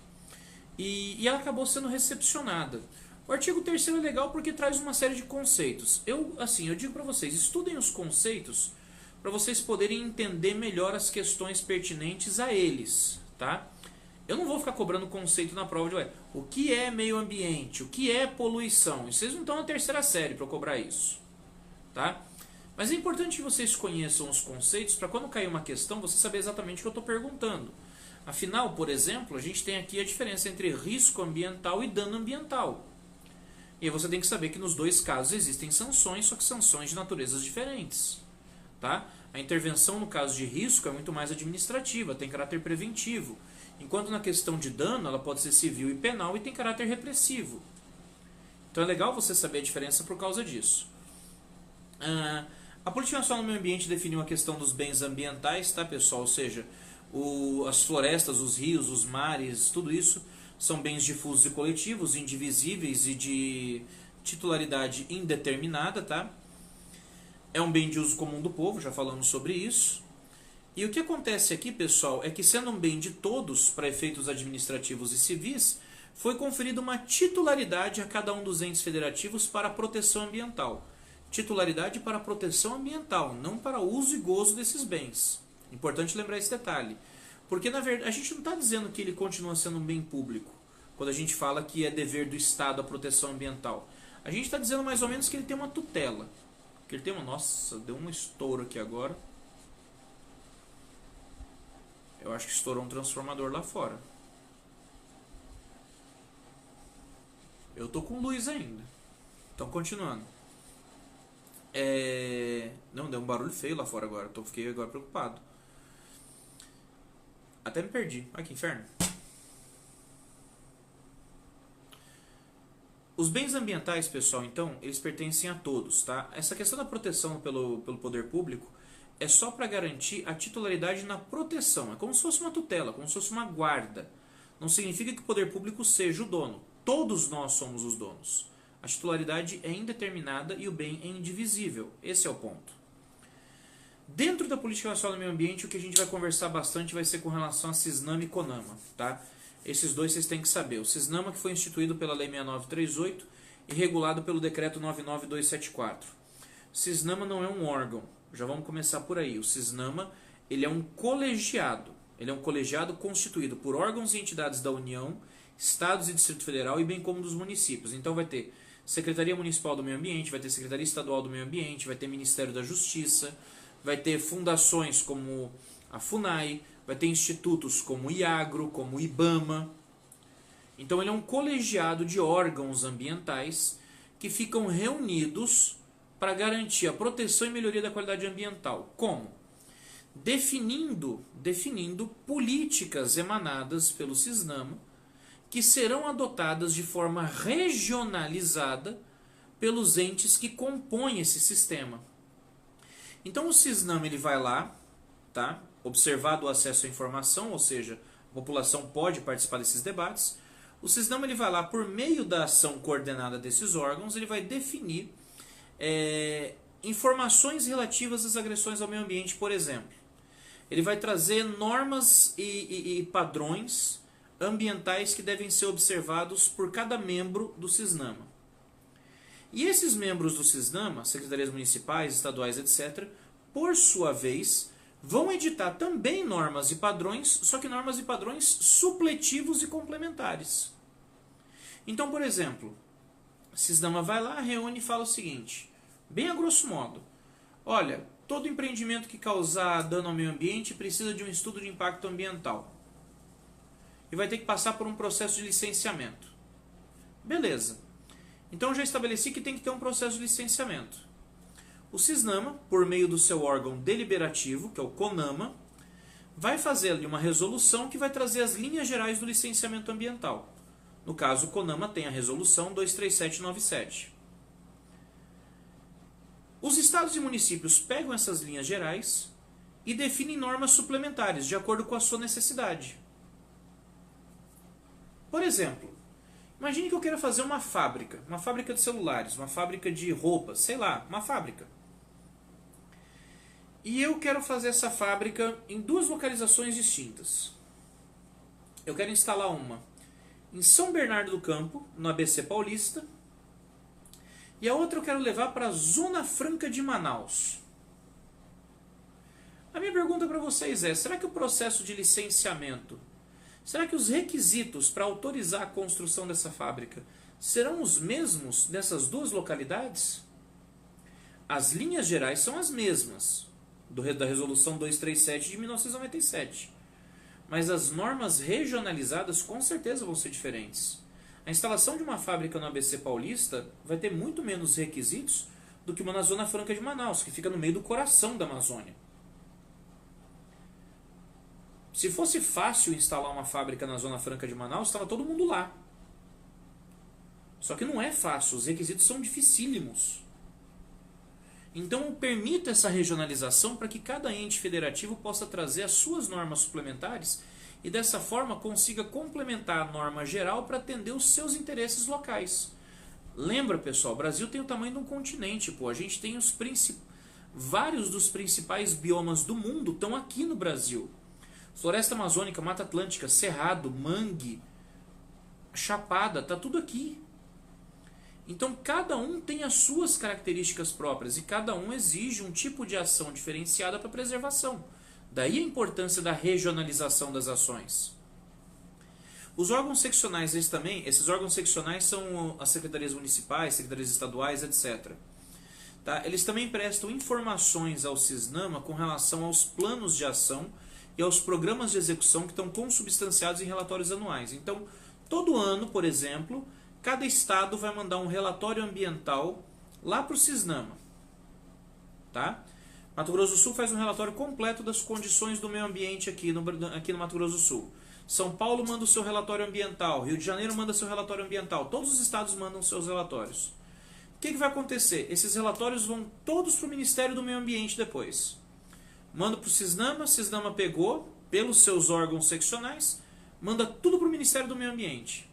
E ela acabou sendo recepcionada. O artigo 3º é legal porque traz uma série de conceitos. Eu digo para vocês, estudem os conceitos para vocês poderem entender melhor as questões pertinentes a eles, tá? Eu não vou ficar cobrando conceito na prova de o que é meio ambiente, o que é poluição. Vocês não estão na 3ª série para eu cobrar isso, tá? Mas é importante que vocês conheçam os conceitos para quando cair uma questão você saber exatamente o que eu estou perguntando. Afinal, por exemplo, a gente tem aqui a diferença entre risco ambiental e dano ambiental. E aí você tem que saber que nos dois casos existem sanções, só que sanções de naturezas diferentes. Tá? A intervenção no caso de risco é muito mais administrativa, tem caráter preventivo. Enquanto na questão de dano, ela pode ser civil e penal e tem caráter repressivo. Então é legal você saber a diferença por causa disso. A Política Nacional do Meio Ambiente definiu a questão dos bens ambientais, tá, pessoal? Ou seja, as florestas, os rios, os mares, tudo isso são bens difusos e coletivos, indivisíveis e de titularidade indeterminada, tá? É um bem de uso comum do povo, já falamos sobre isso. E o que acontece aqui, pessoal, é que sendo um bem de todos, para efeitos administrativos e civis, foi conferida uma titularidade a cada um dos entes federativos para a proteção ambiental. Titularidade para a proteção ambiental, não para o uso e gozo desses bens. Importante lembrar esse detalhe. Porque, na verdade, a gente não está dizendo que ele continua sendo um bem público, quando a gente fala que é dever do Estado a proteção ambiental. A gente está dizendo mais ou menos que ele tem uma tutela. Que ele tem uma... Nossa, deu um estouro aqui agora. Eu acho que estourou um transformador lá fora. Eu tô com luz ainda. Então, continuando. Não, deu um barulho feio lá fora agora. Fiquei agora preocupado. Até me perdi. Olha que inferno. Os bens ambientais, pessoal, então, eles pertencem a todos, tá? Essa questão da proteção pelo poder público é só para garantir a titularidade na proteção. É como se fosse uma tutela, como se fosse uma guarda. Não significa que o poder público seja o dono. Todos nós somos os donos. A titularidade é indeterminada e o bem é indivisível. Esse é o ponto. Dentro da Política Nacional do Meio Ambiente, o que a gente vai conversar bastante vai ser com relação a CISNAMA e CONAMA, tá? Esses dois vocês têm que saber. O CISNAMA, que foi instituído pela Lei 6938 e regulado pelo Decreto 99274. O CISNAMA não é um órgão. Já vamos começar por aí. O CISNAMA, ele é um colegiado. Ele é um colegiado constituído por órgãos e entidades da União, Estados e Distrito Federal e bem como dos municípios. Então vai ter Secretaria Municipal do Meio Ambiente, vai ter Secretaria Estadual do Meio Ambiente, vai ter Ministério da Justiça, vai ter fundações como a FUNAI, vai ter institutos como o IAGRO, como o IBAMA. Então ele é um colegiado de órgãos ambientais que ficam reunidos para garantir a proteção e melhoria da qualidade ambiental. Como? Definindo políticas emanadas pelo CISNAMA que serão adotadas de forma regionalizada pelos entes que compõem esse sistema. Então o CISNAMA ele vai lá, tá? Observado o acesso à informação, ou seja, a população pode participar desses debates. O CISNAMA ele vai lá por meio da ação coordenada desses órgãos, ele vai definir informações relativas às agressões ao meio ambiente, por exemplo. Ele vai trazer normas e padrões ambientais que devem ser observados por cada membro do CISNAMA. E esses membros do CISNAMA, secretarias municipais, estaduais, etc., por sua vez, vão editar também normas e padrões, só que normas e padrões supletivos e complementares. Então, por exemplo, a CISNAMA vai lá, reúne e fala o seguinte, bem a grosso modo, olha, todo empreendimento que causar dano ao meio ambiente precisa de um estudo de impacto ambiental. E vai ter que passar por um processo de licenciamento. Beleza. Então eu já estabeleci que tem que ter um processo de licenciamento. O CISNAMA, por meio do seu órgão deliberativo, que é o CONAMA, vai fazer ali uma resolução que vai trazer as linhas gerais do licenciamento ambiental. No caso, o CONAMA tem a resolução 23797. Os estados e municípios pegam essas linhas gerais e definem normas suplementares, de acordo com a sua necessidade. Por exemplo, imagine que eu queira fazer uma fábrica de celulares, uma fábrica de roupas, sei lá, uma fábrica. E eu quero fazer essa fábrica em duas localizações distintas. Eu quero instalar uma em São Bernardo do Campo, no ABC Paulista, e a outra eu quero levar para a Zona Franca de Manaus. A minha pergunta para vocês é, será que o processo de licenciamento, será que os requisitos para autorizar a construção dessa fábrica serão os mesmos nessas duas localidades? As linhas gerais são as mesmas, da Resolução 237 de 1997. Mas as normas regionalizadas com certeza vão ser diferentes. A instalação de uma fábrica no ABC Paulista vai ter muito menos requisitos do que uma na Zona Franca de Manaus, que fica no meio do coração da Amazônia. Se fosse fácil instalar uma fábrica na Zona Franca de Manaus, estava todo mundo lá. Só que não é fácil, os requisitos são dificílimos. Então, permita essa regionalização para que cada ente federativo possa trazer as suas normas suplementares e, dessa forma, consiga complementar a norma geral para atender os seus interesses locais. Lembra, pessoal, o Brasil tem o tamanho de um continente. A gente tem vários dos principais biomas do mundo estão aqui no Brasil. Floresta Amazônica, Mata Atlântica, Cerrado, Mangue, Chapada, está tudo aqui. Então, cada um tem as suas características próprias e cada um exige um tipo de ação diferenciada para preservação. Daí a importância da regionalização das ações. Os órgãos seccionais, esses órgãos seccionais são as secretarias municipais, secretarias estaduais, etc. Tá? Eles também prestam informações ao CISNAMA com relação aos planos de ação e aos programas de execução que estão consubstanciados em relatórios anuais. Então, todo ano, por exemplo, cada estado vai mandar um relatório ambiental lá para o CISNAMA. Tá? Mato Grosso do Sul faz um relatório completo das condições do meio ambiente aqui no Mato Grosso do Sul. São Paulo manda o seu relatório ambiental, Rio de Janeiro manda seu relatório ambiental, todos os estados mandam seus relatórios. O que vai acontecer? Esses relatórios vão todos para o Ministério do Meio Ambiente depois. Manda para o CISNAMA pegou, pelos seus órgãos seccionais, manda tudo para o Ministério do Meio Ambiente.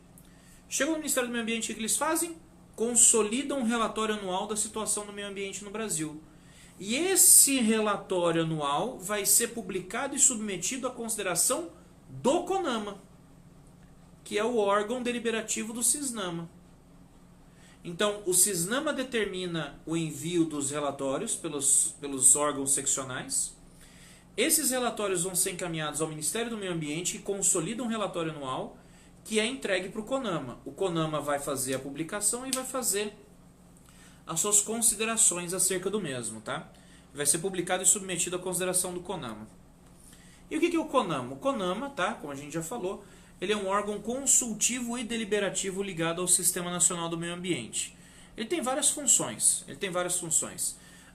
Chega no Ministério do Meio Ambiente, o que eles fazem? Consolidam um relatório anual da situação do meio ambiente no Brasil. E esse relatório anual vai ser publicado e submetido à consideração do CONAMA, que é o órgão deliberativo do CISNAMA. Então, o CISNAMA determina o envio dos relatórios pelos órgãos seccionais. Esses relatórios vão ser encaminhados ao Ministério do Meio Ambiente, que consolida um relatório anual, que é entregue para o CONAMA. O CONAMA vai fazer a publicação e vai fazer as suas considerações acerca do mesmo. Tá? Vai ser publicado e submetido à consideração do CONAMA. E o que é o CONAMA? O CONAMA, tá, como a gente já falou, ele é um órgão consultivo e deliberativo ligado ao Sistema Nacional do Meio Ambiente. Ele tem várias funções.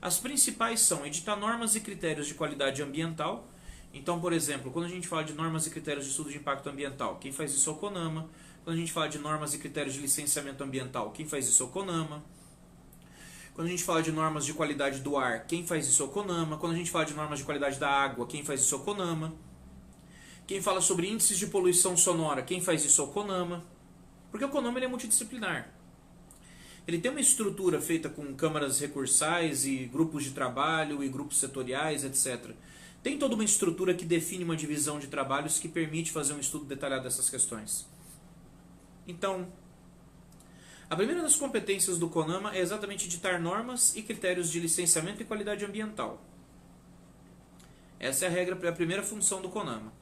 As principais são editar normas e critérios de qualidade ambiental. Então, por exemplo, quando a gente fala de normas e critérios de estudo de impacto ambiental, quem faz isso é o CONAMA. Quando a gente fala de normas e critérios de licenciamento ambiental, quem faz isso é o CONAMA. Quando a gente fala de normas de qualidade do ar, quem faz isso é o CONAMA. Quando a gente fala de normas de qualidade da água, quem faz isso é o CONAMA. Quem fala sobre índices de poluição sonora, quem faz isso é o CONAMA. Porque o CONAMA ele é multidisciplinar. Ele tem uma estrutura feita com câmaras recursais e grupos de trabalho e grupos setoriais, etc. Tem toda uma estrutura que define uma divisão de trabalhos que permite fazer um estudo detalhado dessas questões. Então, a primeira das competências do CONAMA é exatamente ditar normas e critérios de licenciamento e qualidade ambiental. Essa é a regra, a primeira função do CONAMA.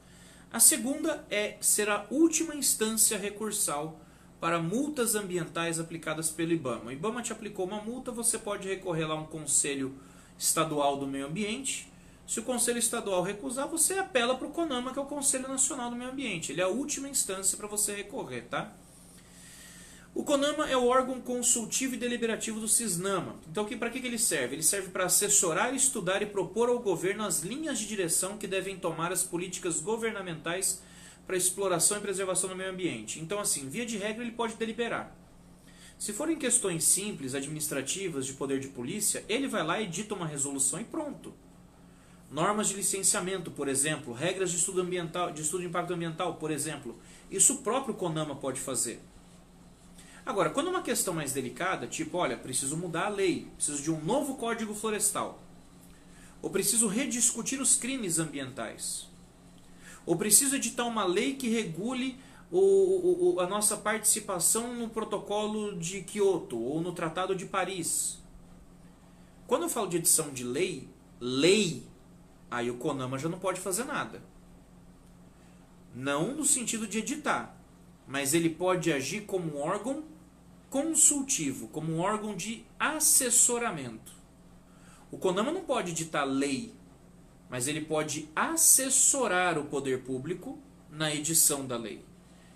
A segunda é ser a última instância recursal para multas ambientais aplicadas pelo IBAMA. O IBAMA te aplicou uma multa, você pode recorrer lá a um Conselho Estadual do Meio Ambiente. Se o Conselho Estadual recusar, você apela para o CONAMA, que é o Conselho Nacional do Meio Ambiente. Ele é a última instância para você recorrer, tá? O CONAMA é o órgão consultivo e deliberativo do CISNAMA. Então, para que ele serve? Ele serve para assessorar, estudar e propor ao governo as linhas de direção que devem tomar as políticas governamentais para exploração e preservação do meio ambiente. Então, assim, via de regra, ele pode deliberar. Se forem questões simples, administrativas, de poder de polícia, ele vai lá, edita uma resolução e pronto. Normas de licenciamento, por exemplo, regras de estudo ambiental, de estudo de impacto ambiental, por exemplo, isso o próprio CONAMA pode fazer. Agora, quando é uma questão mais delicada, tipo, olha, preciso mudar a lei, preciso de um novo código florestal, ou preciso rediscutir os crimes ambientais, ou preciso editar uma lei que regule a nossa participação no protocolo de Kyoto ou no Tratado de Paris. Quando eu falo de edição de lei, aí o CONAMA já não pode fazer nada. Não no sentido de editar, mas ele pode agir como um órgão consultivo, como um órgão de assessoramento. O CONAMA não pode editar lei, mas ele pode assessorar o poder público na edição da lei.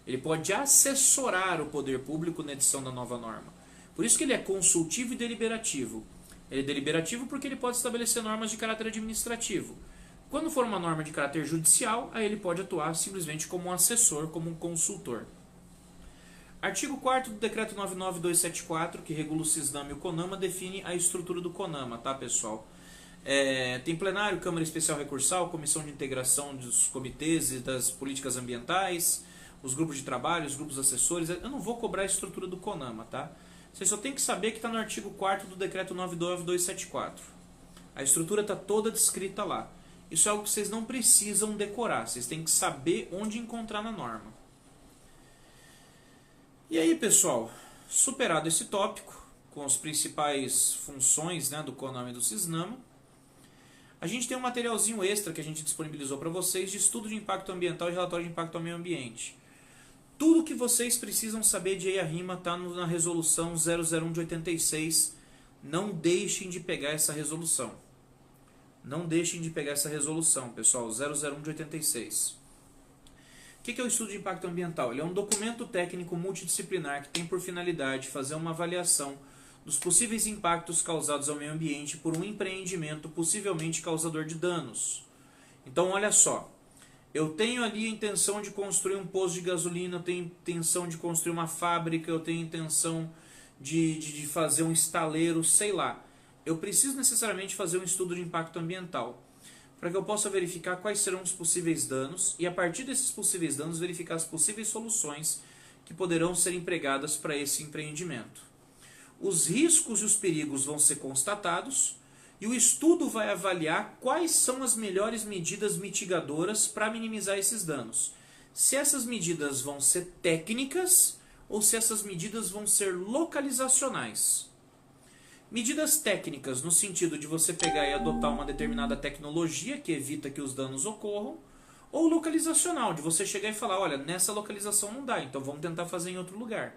Ele pode assessorar o poder público na edição da nova norma. Por isso que ele é consultivo e deliberativo. Ele é deliberativo porque ele pode estabelecer normas de caráter administrativo. Quando for uma norma de caráter judicial, aí ele pode atuar simplesmente como um assessor, como um consultor. Artigo 4º do Decreto 99274, que regula o CISNAMA e o CONAMA, define a estrutura do CONAMA, tá, pessoal? Tem plenário, Câmara Especial Recursal, Comissão de Integração dos Comitês e das Políticas Ambientais, os grupos de trabalho, os grupos assessores. Eu não vou cobrar a estrutura do CONAMA, tá? Vocês só tem que saber que está no artigo 4º do Decreto 99274. A estrutura está toda descrita lá. Isso é algo que vocês não precisam decorar, vocês têm que saber onde encontrar na norma. E aí, pessoal, superado esse tópico, com as principais funções, né, do CONAMA e do CISNAMA, a gente tem um materialzinho extra que a gente disponibilizou para vocês de estudo de impacto ambiental e relatório de impacto ao meio ambiente. Tudo que vocês precisam saber de EIA-RIMA está na resolução 001 de 86. Não deixem de pegar essa resolução. Não deixem de pegar essa resolução, pessoal, 001 de 86. O que é o estudo de impacto ambiental? Ele é um documento técnico multidisciplinar que tem por finalidade fazer uma avaliação dos possíveis impactos causados ao meio ambiente por um empreendimento possivelmente causador de danos. Então, olha só. Eu tenho ali a intenção de construir um posto de gasolina, eu tenho intenção de construir uma fábrica, eu tenho intenção de fazer um estaleiro, sei lá. Eu preciso necessariamente fazer um estudo de impacto ambiental, para que eu possa verificar quais serão os possíveis danos e, a partir desses possíveis danos, verificar as possíveis soluções que poderão ser empregadas para esse empreendimento. Os riscos e os perigos vão ser constatados e o estudo vai avaliar quais são as melhores medidas mitigadoras para minimizar esses danos. Se essas medidas vão ser técnicas ou se essas medidas vão ser localizacionais. Medidas técnicas no sentido de você pegar e adotar uma determinada tecnologia que evita que os danos ocorram, ou localizacional, de você chegar e falar, olha, nessa localização não dá, então vamos tentar fazer em outro lugar.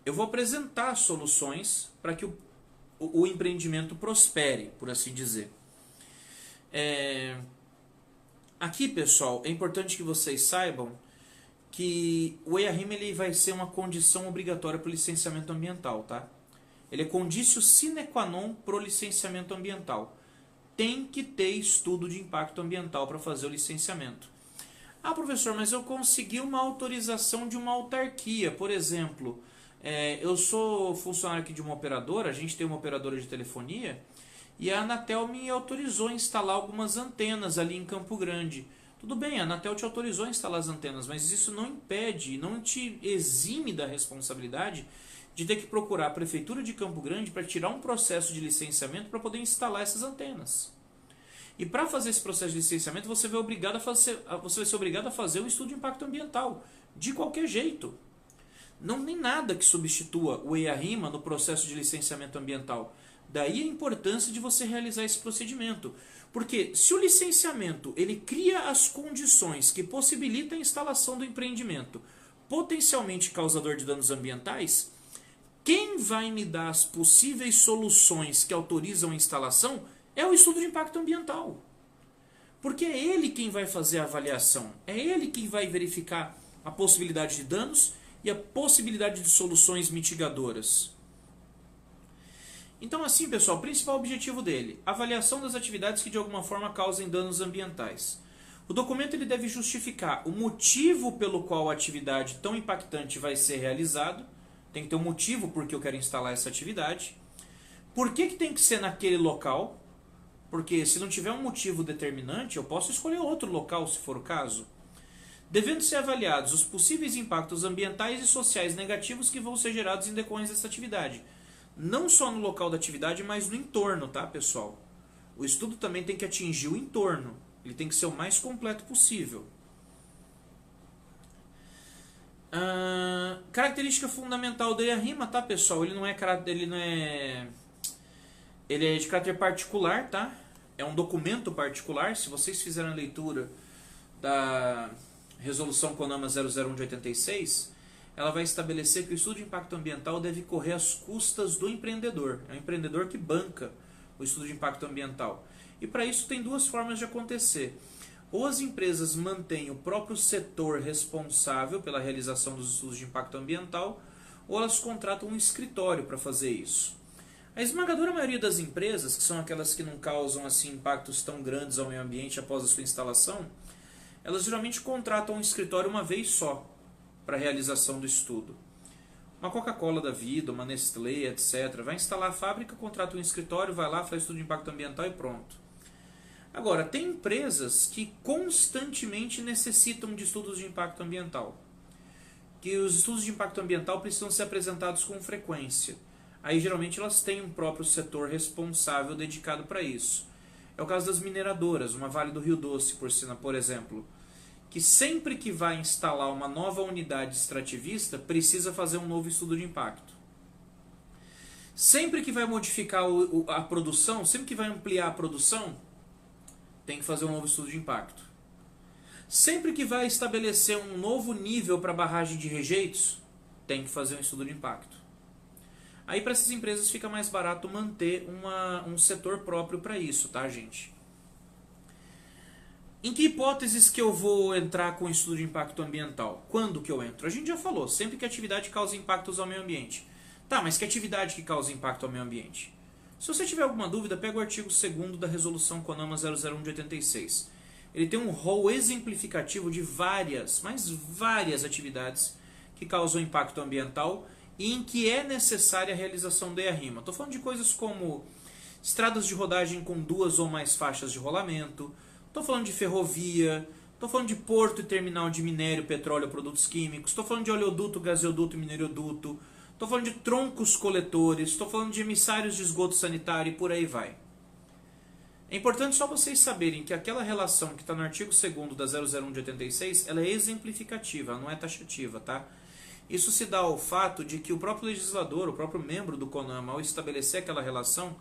Eu vou apresentar soluções para que o empreendimento prospere, por assim dizer. Aqui, pessoal, é importante que vocês saibam que o EIA-RIMA ele vai ser uma condição obrigatória para o licenciamento ambiental, tá? Ele é condício sine qua non para o licenciamento ambiental. Tem que ter estudo de impacto ambiental para fazer o licenciamento. Ah, professor, mas eu consegui uma autorização de uma autarquia. Por exemplo, eu sou funcionário aqui de uma operadora, a gente tem uma operadora de telefonia, e a Anatel me autorizou a instalar algumas antenas ali em Campo Grande. Tudo bem, a Anatel te autorizou a instalar as antenas, mas isso não impede, não te exime da responsabilidade de ter que procurar a Prefeitura de Campo Grande para tirar um processo de licenciamento para poder instalar essas antenas. E para fazer esse processo de licenciamento, você vai ser obrigado a fazer um estudo de impacto ambiental, de qualquer jeito. Não tem nada que substitua o EIA-RIMA no processo de licenciamento ambiental. Daí a importância de você realizar esse procedimento. Porque se o licenciamento ele cria as condições que possibilitam a instalação do empreendimento potencialmente causador de danos ambientais, quem vai me dar as possíveis soluções que autorizam a instalação é o estudo de impacto ambiental. Porque é ele quem vai fazer a avaliação, é ele quem vai verificar a possibilidade de danos e a possibilidade de soluções mitigadoras. Então assim, pessoal, o principal objetivo dele, avaliação das atividades que de alguma forma causem danos ambientais. O documento ele deve justificar o motivo pelo qual a atividade tão impactante vai ser realizada. Tem que ter um motivo por que eu quero instalar essa atividade. Por que tem que ser naquele local? Porque se não tiver um motivo determinante, eu posso escolher outro local, se for o caso. Devendo ser avaliados os possíveis impactos ambientais e sociais negativos que vão ser gerados em decorrência dessa atividade. Não só no local da atividade, mas no entorno, tá, pessoal? O estudo também tem que atingir o entorno. Ele tem que ser o mais completo possível. Característica fundamental do EIA-RIMA, tá, pessoal? Ele é de caráter particular, tá? É um documento particular. Se vocês fizerem a leitura da Resolução CONAMA 001 de 86, ela vai estabelecer que o estudo de impacto ambiental deve correr às custas do empreendedor. É o empreendedor que banca o estudo de impacto ambiental. E para isso tem duas formas de acontecer. Ou as empresas mantêm o próprio setor responsável pela realização dos estudos de impacto ambiental, ou elas contratam um escritório para fazer isso. A esmagadora maioria das empresas, que são aquelas que não causam assim, impactos tão grandes ao meio ambiente após a sua instalação, elas geralmente contratam um escritório uma vez só para a realização do estudo. Uma Coca-Cola da vida, uma Nestlé, etc. Vai instalar a fábrica, contrata um escritório, vai lá, faz estudo de impacto ambiental e pronto. Agora, tem empresas que constantemente necessitam de estudos de impacto ambiental. Que os estudos de impacto ambiental precisam ser apresentados com frequência. Aí, geralmente, elas têm um próprio setor responsável dedicado para isso. É o caso das mineradoras, uma Vale do Rio Doce, por exemplo, que sempre que vai instalar uma nova unidade extrativista, precisa fazer um novo estudo de impacto. Sempre que vai modificar a produção, sempre que vai ampliar a produção, tem que fazer um novo estudo de impacto. Sempre que vai estabelecer um novo nível para barragem de rejeitos, tem que fazer um estudo de impacto. Aí para essas empresas fica mais barato manter um setor próprio para isso, tá, gente? Em que hipóteses que eu vou entrar com o estudo de impacto ambiental? Quando que eu entro? A gente já falou, sempre que a atividade causa impactos ao meio ambiente. Tá, mas que atividade que causa impacto ao meio ambiente? Se você tiver alguma dúvida, pega o artigo 2º da Resolução CONAMA 001 de 86. Ele tem um rol exemplificativo de várias atividades que causam impacto ambiental e em que é necessária a realização do EIA-RIMA. Estou falando de coisas como estradas de rodagem com 2 ou mais faixas de rolamento, estou falando de ferrovia, estou falando de porto e terminal de minério, petróleo, produtos químicos, estou falando de oleoduto, gasoduto e mineroduto, estou falando de troncos coletores, estou falando de emissários de esgoto sanitário e por aí vai. É importante só vocês saberem que aquela relação que está no artigo 2º da 001 de 86, ela é exemplificativa, ela não é taxativa, tá? Isso se dá ao fato de que o próprio legislador, o próprio membro do CONAMA, ao estabelecer aquela relação,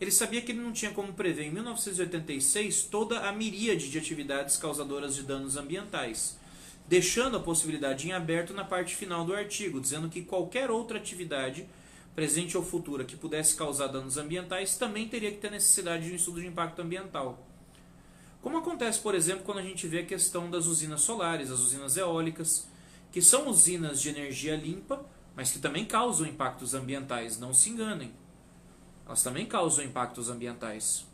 ele sabia que ele não tinha como prever em 1986 toda a miríade de atividades causadoras de danos ambientais, deixando a possibilidade em aberto na parte final do artigo, dizendo que qualquer outra atividade, presente ou futura, que pudesse causar danos ambientais, também teria que ter necessidade de um estudo de impacto ambiental. Como acontece, por exemplo, quando a gente vê a questão das usinas solares, as usinas eólicas, que são usinas de energia limpa, mas que também causam impactos ambientais, não se enganem. Elas também causam impactos ambientais.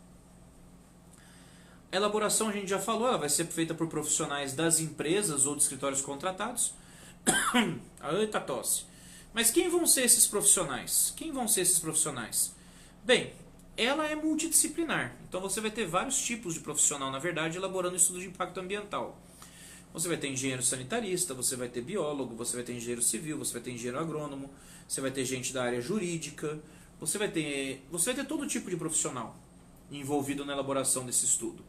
A elaboração, a gente já falou, ela vai ser feita por profissionais das empresas ou de escritórios contratados. Eita tosse. Mas quem vão ser esses profissionais? Quem vão ser esses profissionais? Bem, ela é multidisciplinar. Então você vai ter vários tipos de profissional, na verdade, elaborando estudo de impacto ambiental. Você vai ter engenheiro sanitarista, você vai ter biólogo, você vai ter engenheiro civil, você vai ter engenheiro agrônomo, você vai ter gente da área jurídica, você vai ter todo tipo de profissional. envolvido na elaboração desse estudo.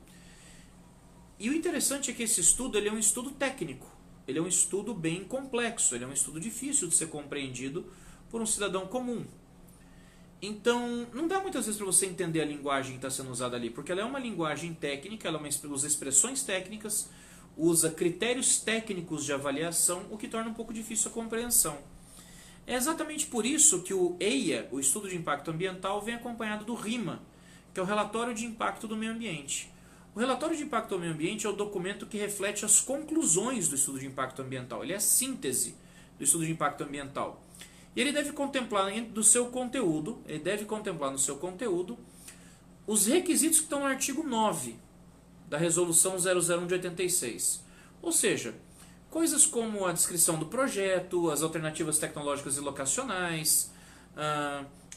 E o interessante é que esse estudo ele é um estudo técnico, ele é um estudo bem complexo, ele é um estudo difícil de ser compreendido por um cidadão comum. Então, não dá muitas vezes para você entender a linguagem que está sendo usada ali, porque ela é uma linguagem técnica, ela usa expressões técnicas, usa critérios técnicos de avaliação, o que torna um pouco difícil a compreensão. É exatamente por isso que o EIA, o Estudo de Impacto Ambiental, vem acompanhado do RIMA, que é o Relatório de Impacto do Meio Ambiente. O Relatório de Impacto do Meio Ambiente é o documento que reflete as conclusões do Estudo de Impacto Ambiental, ele é a síntese do Estudo de Impacto Ambiental. E ele deve contemplar no seu conteúdo os requisitos que estão no artigo 9 da Resolução 001 de 86. Ou seja, coisas como a descrição do projeto, as alternativas tecnológicas e locacionais,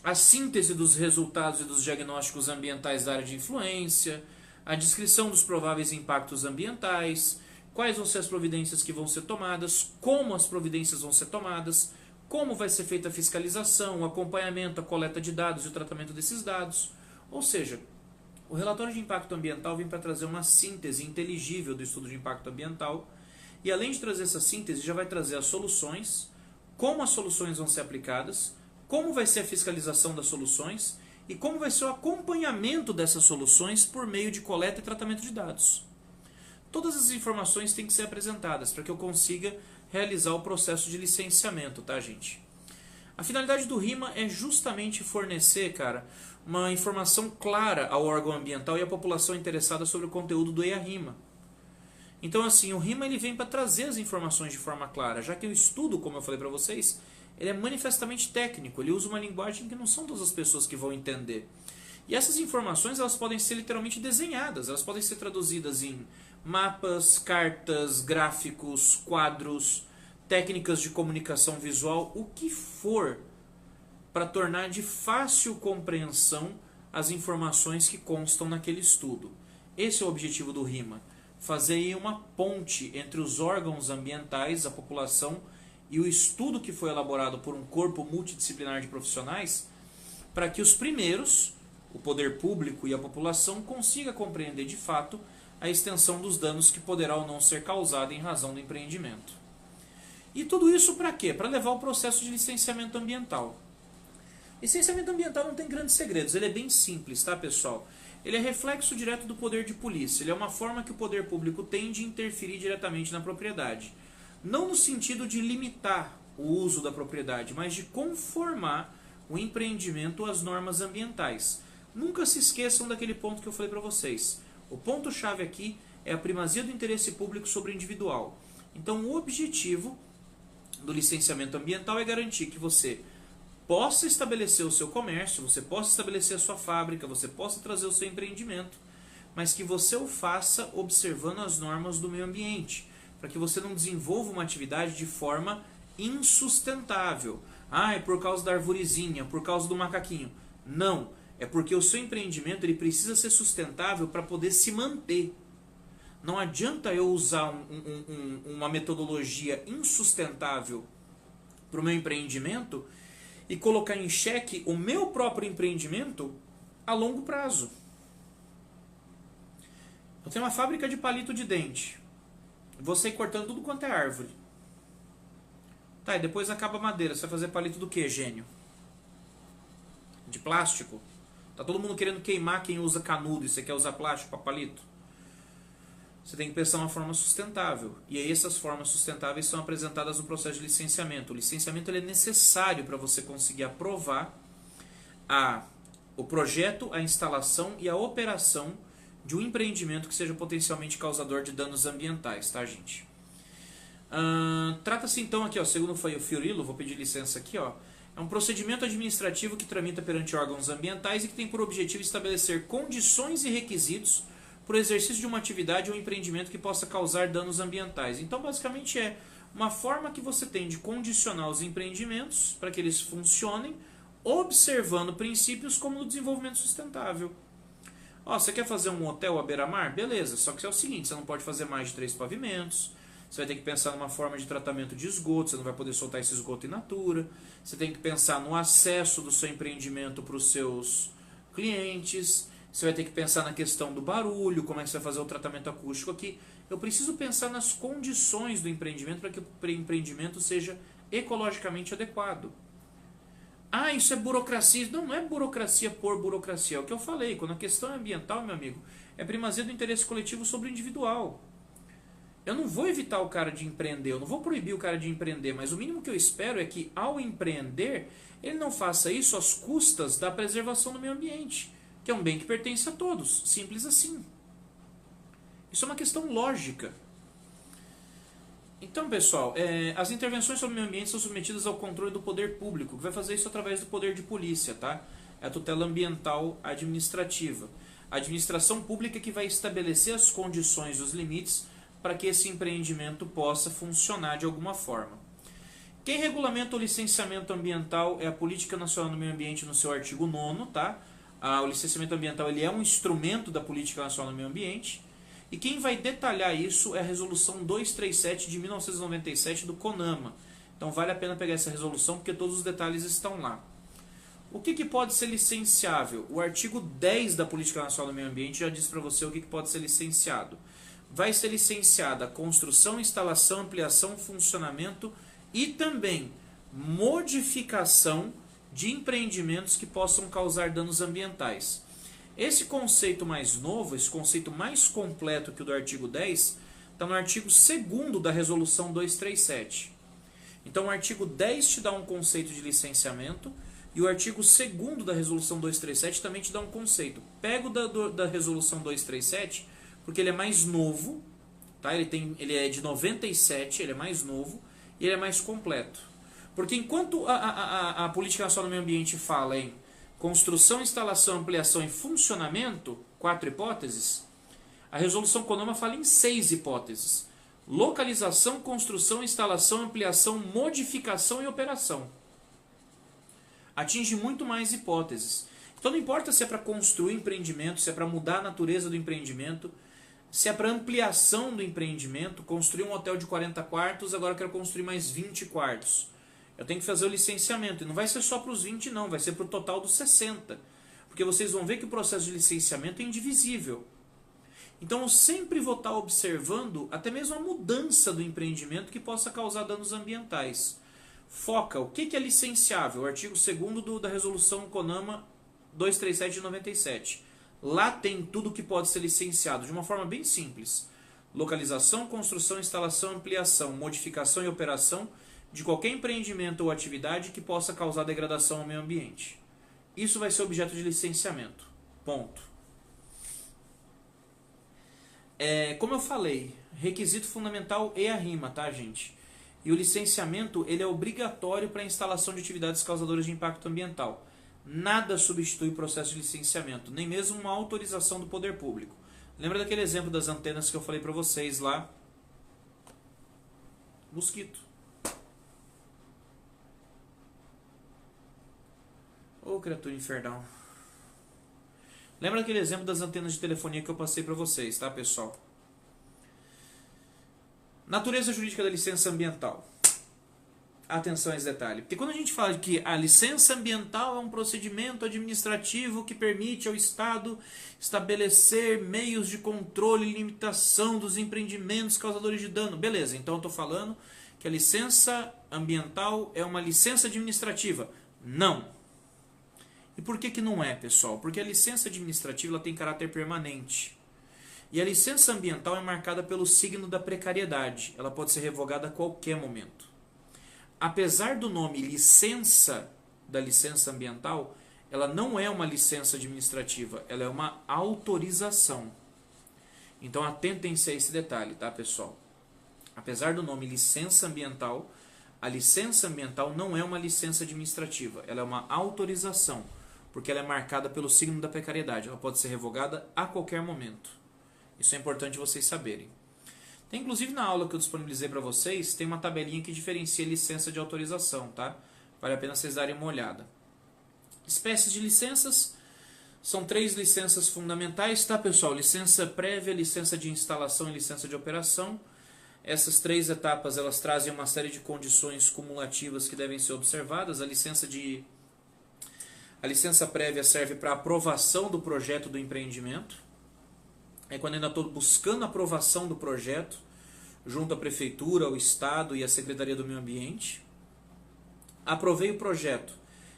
a síntese dos resultados e dos diagnósticos ambientais da área de influência, a descrição dos prováveis impactos ambientais, quais vão ser as providências que vão ser tomadas, como as providências vão ser tomadas, como vai ser feita a fiscalização, o acompanhamento, a coleta de dados e o tratamento desses dados. Ou seja, o relatório de impacto ambiental vem para trazer uma síntese inteligível do estudo de impacto ambiental e, além de trazer essa síntese, já vai trazer as soluções, como as soluções vão ser aplicadas, como vai ser a fiscalização das soluções e como vai ser o acompanhamento dessas soluções por meio de coleta e tratamento de dados. Todas as informações têm que ser apresentadas para que eu consiga realizar o processo de licenciamento, tá, gente? A finalidade do RIMA é justamente fornecer, cara, uma informação clara ao órgão ambiental e à população interessada sobre o conteúdo do EIA-RIMA. Então, assim, o RIMA ele vem para trazer as informações de forma clara, já que o estudo, como eu falei para vocês, ele é manifestamente técnico, ele usa uma linguagem que não são todas as pessoas que vão entender. E essas informações elas podem ser literalmente desenhadas, elas podem ser traduzidas em mapas, cartas, gráficos, quadros, técnicas de comunicação visual, o que for, para tornar de fácil compreensão as informações que constam naquele estudo. Esse é o objetivo do RIMA, fazer aí uma ponte entre os órgãos ambientais, a população, e o estudo que foi elaborado por um corpo multidisciplinar de profissionais, para que os primeiros, o poder público e a população, consiga compreender de fato a extensão dos danos que poderá ou não ser causada em razão do empreendimento. E tudo isso para quê? Para levar o processo de licenciamento ambiental. Licenciamento ambiental não tem grandes segredos, ele é bem simples, tá, pessoal? Ele é reflexo direto do poder de polícia, ele é uma forma que o poder público tem de interferir diretamente na propriedade. Não no sentido de limitar o uso da propriedade, mas de conformar o empreendimento às normas ambientais. Nunca se esqueçam daquele ponto que eu falei para vocês. O ponto-chave aqui é a primazia do interesse público sobre o individual. Então, o objetivo do licenciamento ambiental é garantir que você possa estabelecer o seu comércio, você possa estabelecer a sua fábrica, você possa trazer o seu empreendimento, mas que você o faça observando as normas do meio ambiente, para que você não desenvolva uma atividade de forma insustentável. Ah, é por causa da arvorezinha, por causa do macaquinho. Não, é porque o seu empreendimento ele precisa ser sustentável para poder se manter. Não adianta eu usar uma metodologia insustentável para o meu empreendimento e colocar em xeque o meu próprio empreendimento a longo prazo. Eu tenho uma fábrica de palito de dente. Vou sair cortando tudo quanto é árvore. Tá, e depois acaba a madeira. Você vai fazer palito do que, gênio? De plástico? Tá todo mundo querendo queimar quem usa canudo e você quer usar plástico para palito? Você tem que pensar uma forma sustentável. E aí essas formas sustentáveis são apresentadas no processo de licenciamento. O licenciamento ele é necessário para você conseguir aprovar o projeto, a instalação e a operação de um empreendimento que seja potencialmente causador de danos ambientais, tá, gente? Trata-se então aqui, ó, segundo foi o Fiorilo, vou pedir licença aqui, ó. É um procedimento administrativo que tramita perante órgãos ambientais e que tem por objetivo estabelecer condições e requisitos para o exercício de uma atividade ou empreendimento que possa causar danos ambientais. Então, basicamente, é uma forma que você tem de condicionar os empreendimentos para que eles funcionem, observando princípios como o desenvolvimento sustentável. Ó, você quer fazer um hotel à beira-mar? Beleza, só que é o seguinte, você não pode fazer mais de 3 pavimentos, você vai ter que pensar numa forma de tratamento de esgoto, você não vai poder soltar esse esgoto in natura, você tem que pensar no acesso do seu empreendimento para os seus clientes. Você vai ter que pensar na questão do barulho, como é que você vai fazer o tratamento acústico aqui. Eu preciso pensar nas condições do empreendimento para que o empreendimento seja ecologicamente adequado. Ah, isso é burocracia. Não, não é burocracia por burocracia. É o que eu falei. Quando a questão é ambiental, meu amigo, é primazia do interesse coletivo sobre o individual. Eu não vou evitar o cara de empreender, eu não vou proibir o cara de empreender, mas o mínimo que eu espero é que, ao empreender, ele não faça isso às custas da preservação do meio ambiente, que é um bem que pertence a todos. Simples assim. Isso é uma questão lógica. Então, pessoal, as intervenções sobre o meio ambiente são submetidas ao controle do poder público, que vai fazer isso através do poder de polícia, tá? É a tutela ambiental administrativa. A administração pública que vai estabelecer as condições e os limites para que esse empreendimento possa funcionar de alguma forma. Quem regulamenta o licenciamento ambiental é a Política Nacional do Meio Ambiente no seu artigo 9º, tá? O licenciamento ambiental ele é um instrumento da Política Nacional do Meio Ambiente. E quem vai detalhar isso é a Resolução 237 de 1997 do CONAMA. Então vale a pena pegar essa resolução porque todos os detalhes estão lá. O que pode ser licenciável? O artigo 10 da Política Nacional do Meio Ambiente já diz para você o que pode ser licenciado. Vai ser licenciada a construção, instalação, ampliação, funcionamento e também modificação de empreendimentos que possam causar danos ambientais. Esse conceito mais novo, esse conceito mais completo que o do artigo 10, está no artigo 2º da Resolução 237. Então o artigo 10 te dá um conceito de licenciamento e o artigo 2º da Resolução 237 também te dá um conceito. Pego da Resolução 237 porque ele é mais novo, tá? Ele é de 97, ele é mais novo e ele é mais completo. Porque enquanto a Política Nacional do Meio Ambiente fala em construção, instalação, ampliação e funcionamento, 4 hipóteses, a Resolução CONAMA fala em 6 hipóteses. Localização, construção, instalação, ampliação, modificação e operação. Atinge muito mais hipóteses. Então não importa se é para construir empreendimento, se é para mudar a natureza do empreendimento, se é para ampliação do empreendimento, construir um hotel de 40 quartos, agora eu quero construir mais 20 quartos. Eu tenho que fazer o licenciamento. E não vai ser só para os 20 não, vai ser para o total dos 60. Porque vocês vão ver que o processo de licenciamento é indivisível. Então eu sempre vou estar observando até mesmo a mudança do empreendimento que possa causar danos ambientais. Foca, o que é licenciável? O artigo 2º da Resolução CONAMA 237 de 97. Lá tem tudo que pode ser licenciado de uma forma bem simples. Localização, construção, instalação, ampliação, modificação e operação de qualquer empreendimento ou atividade que possa causar degradação ao meio ambiente. Isso vai ser objeto de licenciamento. Ponto. Como eu falei, requisito fundamental é a rima, tá, gente? E o licenciamento ele é obrigatório para a instalação de atividades causadoras de impacto ambiental. Nada substitui o processo de licenciamento, nem mesmo uma autorização do poder público. Lembra daquele exemplo das antenas que eu falei para vocês lá? Mosquito. Ô, criatura infernal. Lembra daquele exemplo das antenas de telefonia que eu passei para vocês, tá, pessoal? Natureza jurídica da licença ambiental. Atenção a esse detalhe. Porque quando a gente fala que a licença ambiental é um procedimento administrativo que permite ao Estado estabelecer meios de controle e limitação dos empreendimentos causadores de dano. Beleza, então eu estou falando que a licença ambiental é uma licença administrativa. Não. E por que não é, pessoal? Porque a licença administrativa ela tem caráter permanente. E a licença ambiental é marcada pelo signo da precariedade. Ela pode ser revogada a qualquer momento. Apesar do nome licença, da licença ambiental, ela não é uma licença administrativa, ela é uma autorização. Então atentem-se a esse detalhe, tá, pessoal? Apesar do nome licença ambiental, a licença ambiental não é uma licença administrativa, ela é uma autorização, porque ela é marcada pelo signo da precariedade, ela pode ser revogada a qualquer momento. Isso é importante vocês saberem. Tem, inclusive na aula que eu disponibilizei para vocês, tem uma tabelinha que diferencia licença de autorização, tá? Vale a pena vocês darem uma olhada. Espécies de licenças, são 3 licenças fundamentais, tá, pessoal? Licença prévia, licença de instalação e licença de operação. Essas 3 etapas, elas trazem uma série de condições cumulativas que devem ser observadas. A A licença prévia serve para aprovação do projeto do empreendimento. É quando eu ainda estou buscando a aprovação do projeto, junto à prefeitura, ao estado e à Secretaria do Meio Ambiente. Aprovei o projeto.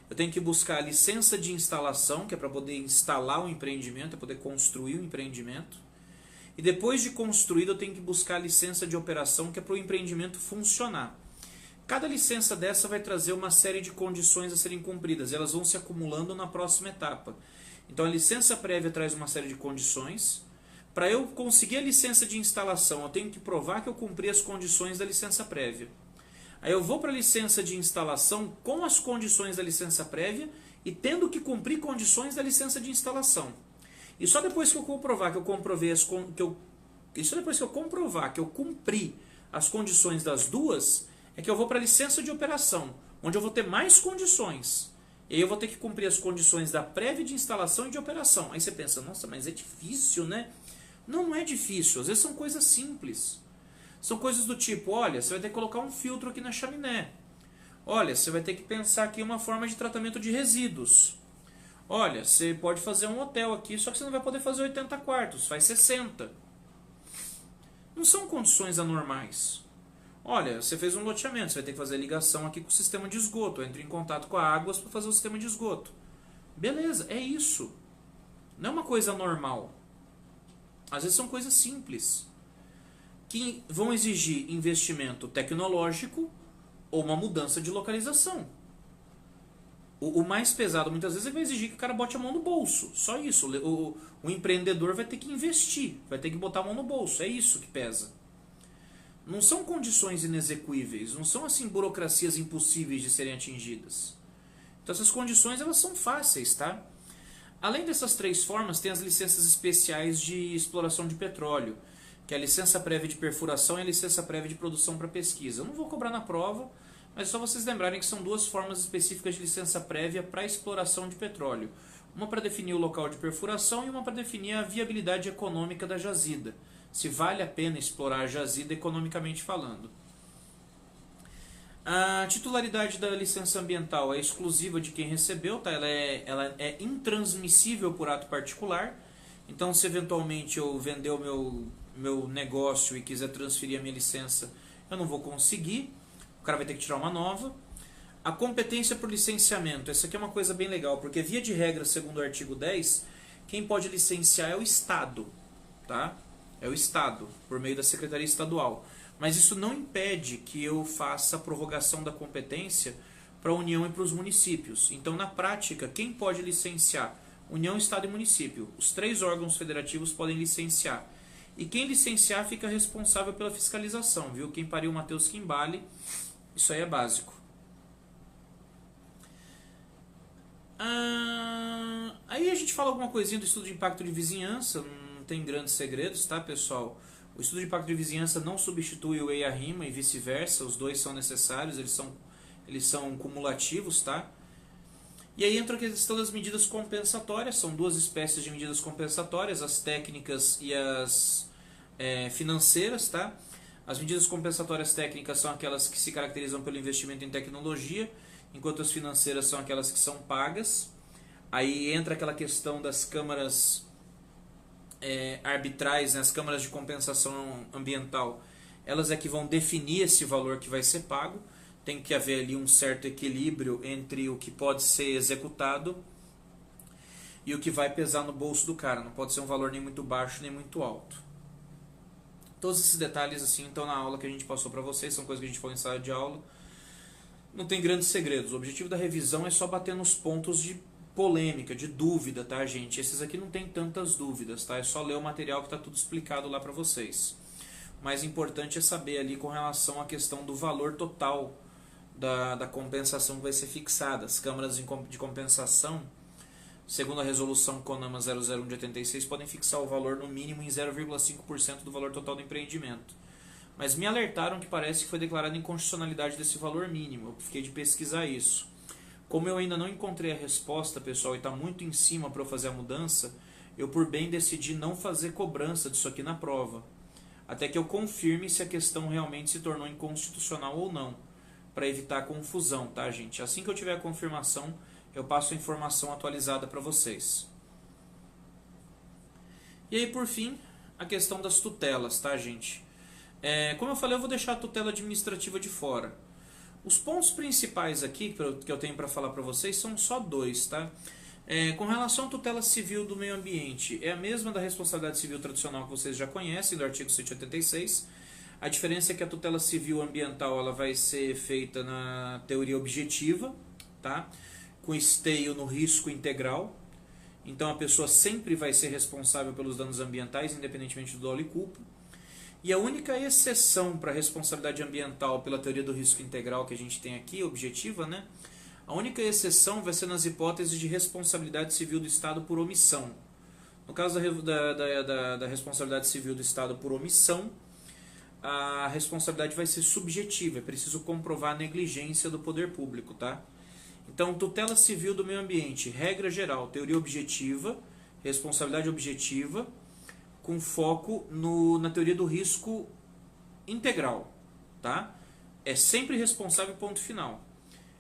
Eu tenho que buscar a licença de instalação, que é para poder instalar o empreendimento, é poder construir o empreendimento. E depois de construído, eu tenho que buscar a licença de operação, que é para o empreendimento funcionar. Cada licença dessa vai trazer uma série de condições a serem cumpridas. Elas vão se acumulando na próxima etapa. Então a licença prévia traz uma série de condições. Para eu conseguir a licença de instalação, eu tenho que provar que eu cumpri as condições da licença prévia. Aí eu vou para a licença de instalação com as condições da licença prévia e tendo que cumprir condições da licença de instalação. E só depois que eu comprovar que eu cumpri as condições das duas, é que eu vou para a licença de operação, onde eu vou ter mais condições. E aí eu vou ter que cumprir as condições da prévia de instalação e de operação. Aí você pensa, nossa, mas é difícil, né? Não, não é difícil. Às vezes são coisas simples. São coisas do tipo, olha, você vai ter que colocar um filtro aqui na chaminé. Olha, você vai ter que pensar aqui uma forma de tratamento de resíduos. Olha, você pode fazer um hotel aqui, só que você não vai poder fazer 80 quartos, faz 60. Não são condições anormais. Olha, você fez um loteamento, você vai ter que fazer ligação aqui com o sistema de esgoto. Entra em contato com a Águas para fazer o sistema de esgoto. Beleza, é isso. Não é uma coisa normal. Às vezes são coisas simples, que vão exigir investimento tecnológico ou uma mudança de localização. O mais pesado, muitas vezes, vai exigir que o cara bote a mão no bolso. Só isso. O empreendedor vai ter que investir, vai ter que botar a mão no bolso. É isso que pesa. Não são condições inexequíveis, não são assim burocracias impossíveis de serem atingidas. Então essas condições elas são fáceis, tá? Além dessas três formas, tem as licenças especiais de exploração de petróleo, que é a licença prévia de perfuração e a licença prévia de produção para pesquisa. Eu não vou cobrar na prova, mas é só vocês lembrarem que são duas formas específicas de licença prévia para exploração de petróleo. Uma para definir o local de perfuração e uma para definir a viabilidade econômica da jazida. Se vale a pena explorar a jazida economicamente falando. A titularidade da licença ambiental é exclusiva de quem recebeu, tá? Ela é intransmissível por ato particular. Então, se eventualmente eu vender o meu negócio e quiser transferir a minha licença, eu não vou conseguir. O cara vai ter que tirar uma nova. A competência por licenciamento. Essa aqui é uma coisa bem legal, porque via de regra, segundo o artigo 10, quem pode licenciar é o Estado, tá? É o Estado, por meio da Secretaria Estadual. Mas isso não impede que eu faça a prorrogação da competência para a União e para os municípios. Então, na prática, quem pode licenciar? União, Estado e município. Os três órgãos federativos podem licenciar. E quem licenciar fica responsável pela fiscalização, viu? Quem pariu Matheus Quimbale, isso aí é básico. Aí a gente fala alguma coisinha do estudo de impacto de vizinhança, não tem grandes segredos, tá, pessoal? O estudo de impacto de vizinhança não substitui o EIA-RIMA e vice-versa, os dois são necessários, eles são cumulativos, tá? E aí entra a questão das medidas compensatórias, são duas espécies de medidas compensatórias, as técnicas e as financeiras, tá? As medidas compensatórias técnicas são aquelas que se caracterizam pelo investimento em tecnologia, enquanto as financeiras são aquelas que são pagas. Aí entra aquela questão das câmaras arbitrais, né, as câmaras de compensação ambiental, elas é que vão definir esse valor que vai ser pago. Tem que haver ali um certo equilíbrio entre o que pode ser executado e o que vai pesar no bolso do cara. Não pode ser um valor nem muito baixo nem muito alto. Todos esses detalhes assim estão na aula que a gente passou para vocês, são coisas que a gente falou em sala de aula. Não tem grandes segredos. O objetivo da revisão é só bater nos pontos de polêmica, de dúvida, tá, gente? Esses aqui não tem tantas dúvidas, tá? É só ler o material que está tudo explicado lá para vocês. O mais importante é saber ali com relação à questão do valor total da compensação que vai ser fixada. As câmaras de compensação, segundo a resolução CONAMA 001 de 86, podem fixar o valor no mínimo em 0,5% do valor total do empreendimento. Mas me alertaram que parece que foi declarada inconstitucionalidade desse valor mínimo. Eu fiquei de pesquisar isso. Como eu ainda não encontrei a resposta, pessoal, e está muito em cima para eu fazer a mudança, eu por bem decidi não fazer cobrança disso aqui na prova, até que eu confirme se a questão realmente se tornou inconstitucional ou não, para evitar confusão, tá, gente? Assim que eu tiver a confirmação, eu passo a informação atualizada para vocês. E aí, por fim, a questão das tutelas, tá, gente? Como eu falei, eu vou deixar a tutela administrativa de fora. Os pontos principais aqui que eu tenho para falar para vocês são só dois, tá? Com relação à tutela civil do meio ambiente, é a mesma da responsabilidade civil tradicional que vocês já conhecem, do artigo 186. A diferença é que a tutela civil ambiental ela vai ser feita na teoria objetiva, tá? Com esteio no risco integral. Então a pessoa sempre vai ser responsável pelos danos ambientais, independentemente do dolo e culpa. E a única exceção para a responsabilidade ambiental pela teoria do risco integral que a gente tem aqui, objetiva, né? A única exceção vai ser nas hipóteses de responsabilidade civil do Estado por omissão. No caso da responsabilidade civil do Estado por omissão, a responsabilidade vai ser subjetiva, é preciso comprovar a negligência do poder público, tá? Então, tutela civil do meio ambiente, regra geral, teoria objetiva, responsabilidade objetiva, com foco na teoria do risco integral, tá? É sempre responsável, ponto final.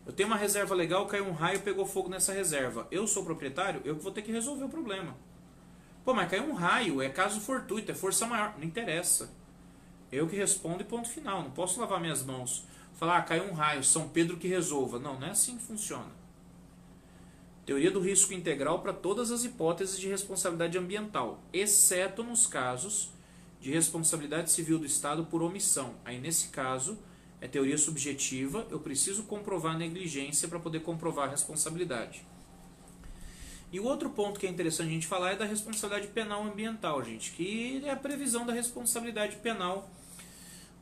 Eu tenho uma reserva legal, caiu um raio, pegou fogo nessa reserva. Eu sou proprietário, eu que vou ter que resolver o problema. Pô, mas caiu um raio, é caso fortuito, é força maior, não interessa. Eu que respondo e ponto final, não posso lavar minhas mãos. Falar, caiu um raio, São Pedro que resolva. Não, não é assim que funciona. Teoria do risco integral para todas as hipóteses de responsabilidade ambiental, exceto nos casos de responsabilidade civil do Estado por omissão. Aí, nesse caso, é teoria subjetiva, eu preciso comprovar a negligência para poder comprovar a responsabilidade. E o outro ponto que é interessante a gente falar é da responsabilidade penal ambiental, gente, que é a previsão da responsabilidade penal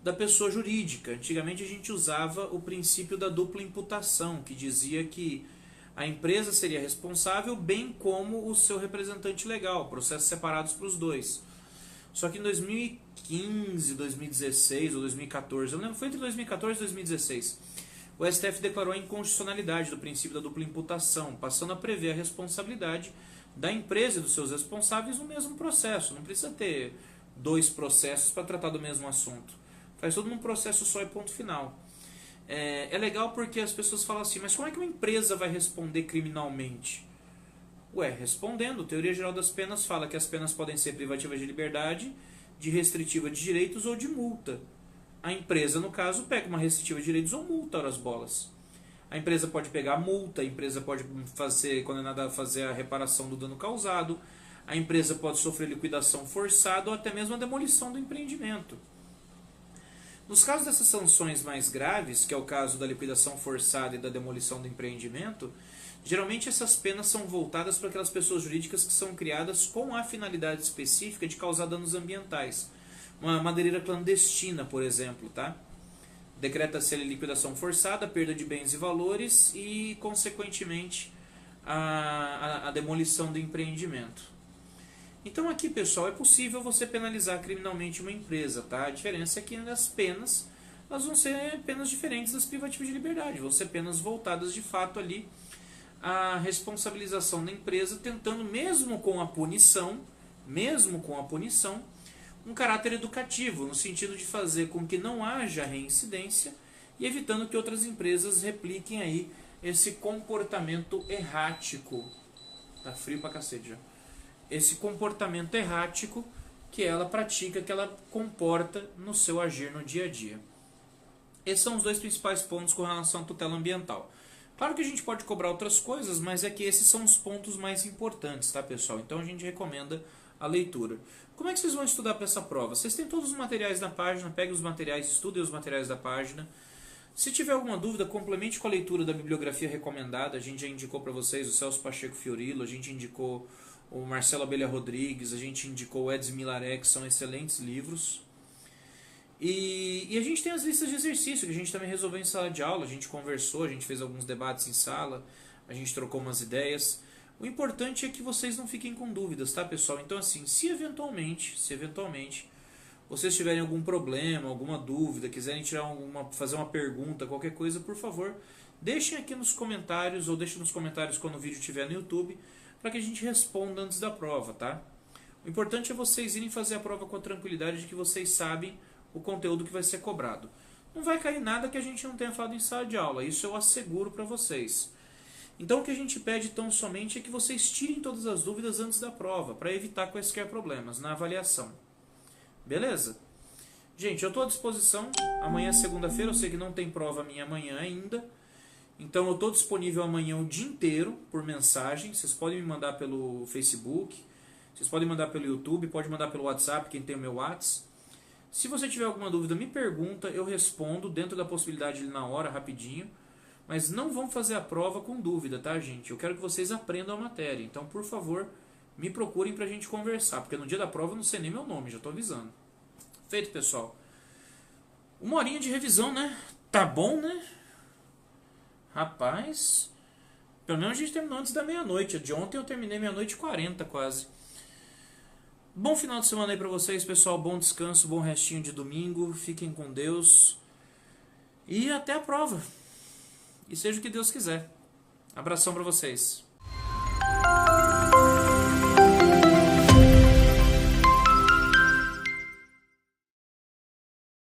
da pessoa jurídica. Antigamente a gente usava o princípio da dupla imputação, que dizia que a empresa seria responsável, bem como o seu representante legal, processos separados para os dois. Só que em 2015, 2016 ou 2014, eu lembro, foi entre 2014 e 2016, o STF declarou a inconstitucionalidade do princípio da dupla imputação, passando a prever a responsabilidade da empresa e dos seus responsáveis no mesmo processo. Não precisa ter dois processos para tratar do mesmo assunto. Faz tudo num processo só e ponto final. É legal porque as pessoas falam assim, mas como é que uma empresa vai responder criminalmente? Ué, respondendo, teoria geral das penas fala que as penas podem ser privativas de liberdade, de restritiva de direitos ou de multa. A empresa, no caso, pega uma restritiva de direitos ou multa, ora as bolas. A empresa pode pegar multa, a empresa pode ser condenada a fazer a reparação do dano causado, a empresa pode sofrer liquidação forçada ou até mesmo a demolição do empreendimento. Nos casos dessas sanções mais graves, que é o caso da liquidação forçada e da demolição do empreendimento, geralmente essas penas são voltadas para aquelas pessoas jurídicas que são criadas com a finalidade específica de causar danos ambientais. Uma madeireira clandestina, por exemplo, tá? Decreta-se a liquidação forçada, perda de bens e valores e, consequentemente, a demolição do empreendimento. Então aqui, pessoal, é possível você penalizar criminalmente uma empresa, tá? A diferença é que as penas elas vão ser penas diferentes das privativas de liberdade, vão ser penas voltadas de fato ali à responsabilização da empresa, tentando mesmo com a punição, um caráter educativo, no sentido de fazer com que não haja reincidência e evitando que outras empresas repliquem aí esse comportamento errático. Tá frio pra cacete já. Esse comportamento errático que ela pratica, que ela comporta no seu agir no dia a dia. Esses são os dois principais pontos com relação à tutela ambiental. Claro que a gente pode cobrar outras coisas, mas é que esses são os pontos mais importantes, tá, pessoal? Então a gente recomenda a leitura. Como é que vocês vão estudar para essa prova? Vocês têm todos os materiais na página, peguem os materiais, estudem os materiais da página. Se tiver alguma dúvida, complemente com a leitura da bibliografia recomendada. A gente já indicou para vocês o Celso Pacheco Fiorilo, a gente indicou o Marcelo Abelha Rodrigues, a gente indicou o Edson Milaré, que são excelentes livros. E a gente tem as listas de exercício, que a gente também resolveu em sala de aula, a gente conversou, a gente fez alguns debates em sala, a gente trocou umas ideias. O importante é que vocês não fiquem com dúvidas, tá, pessoal? Então, assim, se eventualmente vocês tiverem algum problema, alguma dúvida, quiserem fazer uma pergunta, qualquer coisa, por favor, deixem aqui nos comentários, ou deixem nos comentários quando o vídeo estiver no YouTube, para que a gente responda antes da prova, tá? O importante é vocês irem fazer a prova com a tranquilidade de que vocês sabem o conteúdo que vai ser cobrado. Não vai cair nada que a gente não tenha falado em sala de aula, isso eu asseguro para vocês. Então o que a gente pede tão somente é que vocês tirem todas as dúvidas antes da prova, para evitar quaisquer problemas na avaliação. Beleza? Gente, eu estou à disposição. Amanhã é segunda-feira, eu sei que não tem prova minha amanhã ainda. Então eu estou disponível amanhã o dia inteiro por mensagem. Vocês podem me mandar pelo Facebook, vocês podem mandar pelo YouTube, pode mandar pelo WhatsApp, quem tem o meu WhatsApp. Se você tiver alguma dúvida, me pergunta, eu respondo dentro da possibilidade ali na hora, rapidinho. Mas não vão fazer a prova com dúvida, tá, gente? Eu quero que vocês aprendam a matéria. Então, por favor, me procurem pra gente conversar, porque no dia da prova eu não sei nem meu nome, já tô avisando. Feito, pessoal. 1 horinha de revisão, né? Tá bom, né? Rapaz, pelo menos a gente terminou antes da meia-noite. De ontem eu terminei meia-noite e 40 quase. Bom final de semana aí pra vocês, pessoal. Bom descanso, bom restinho de domingo. Fiquem com Deus. E até a prova. E seja o que Deus quiser. Abração pra vocês.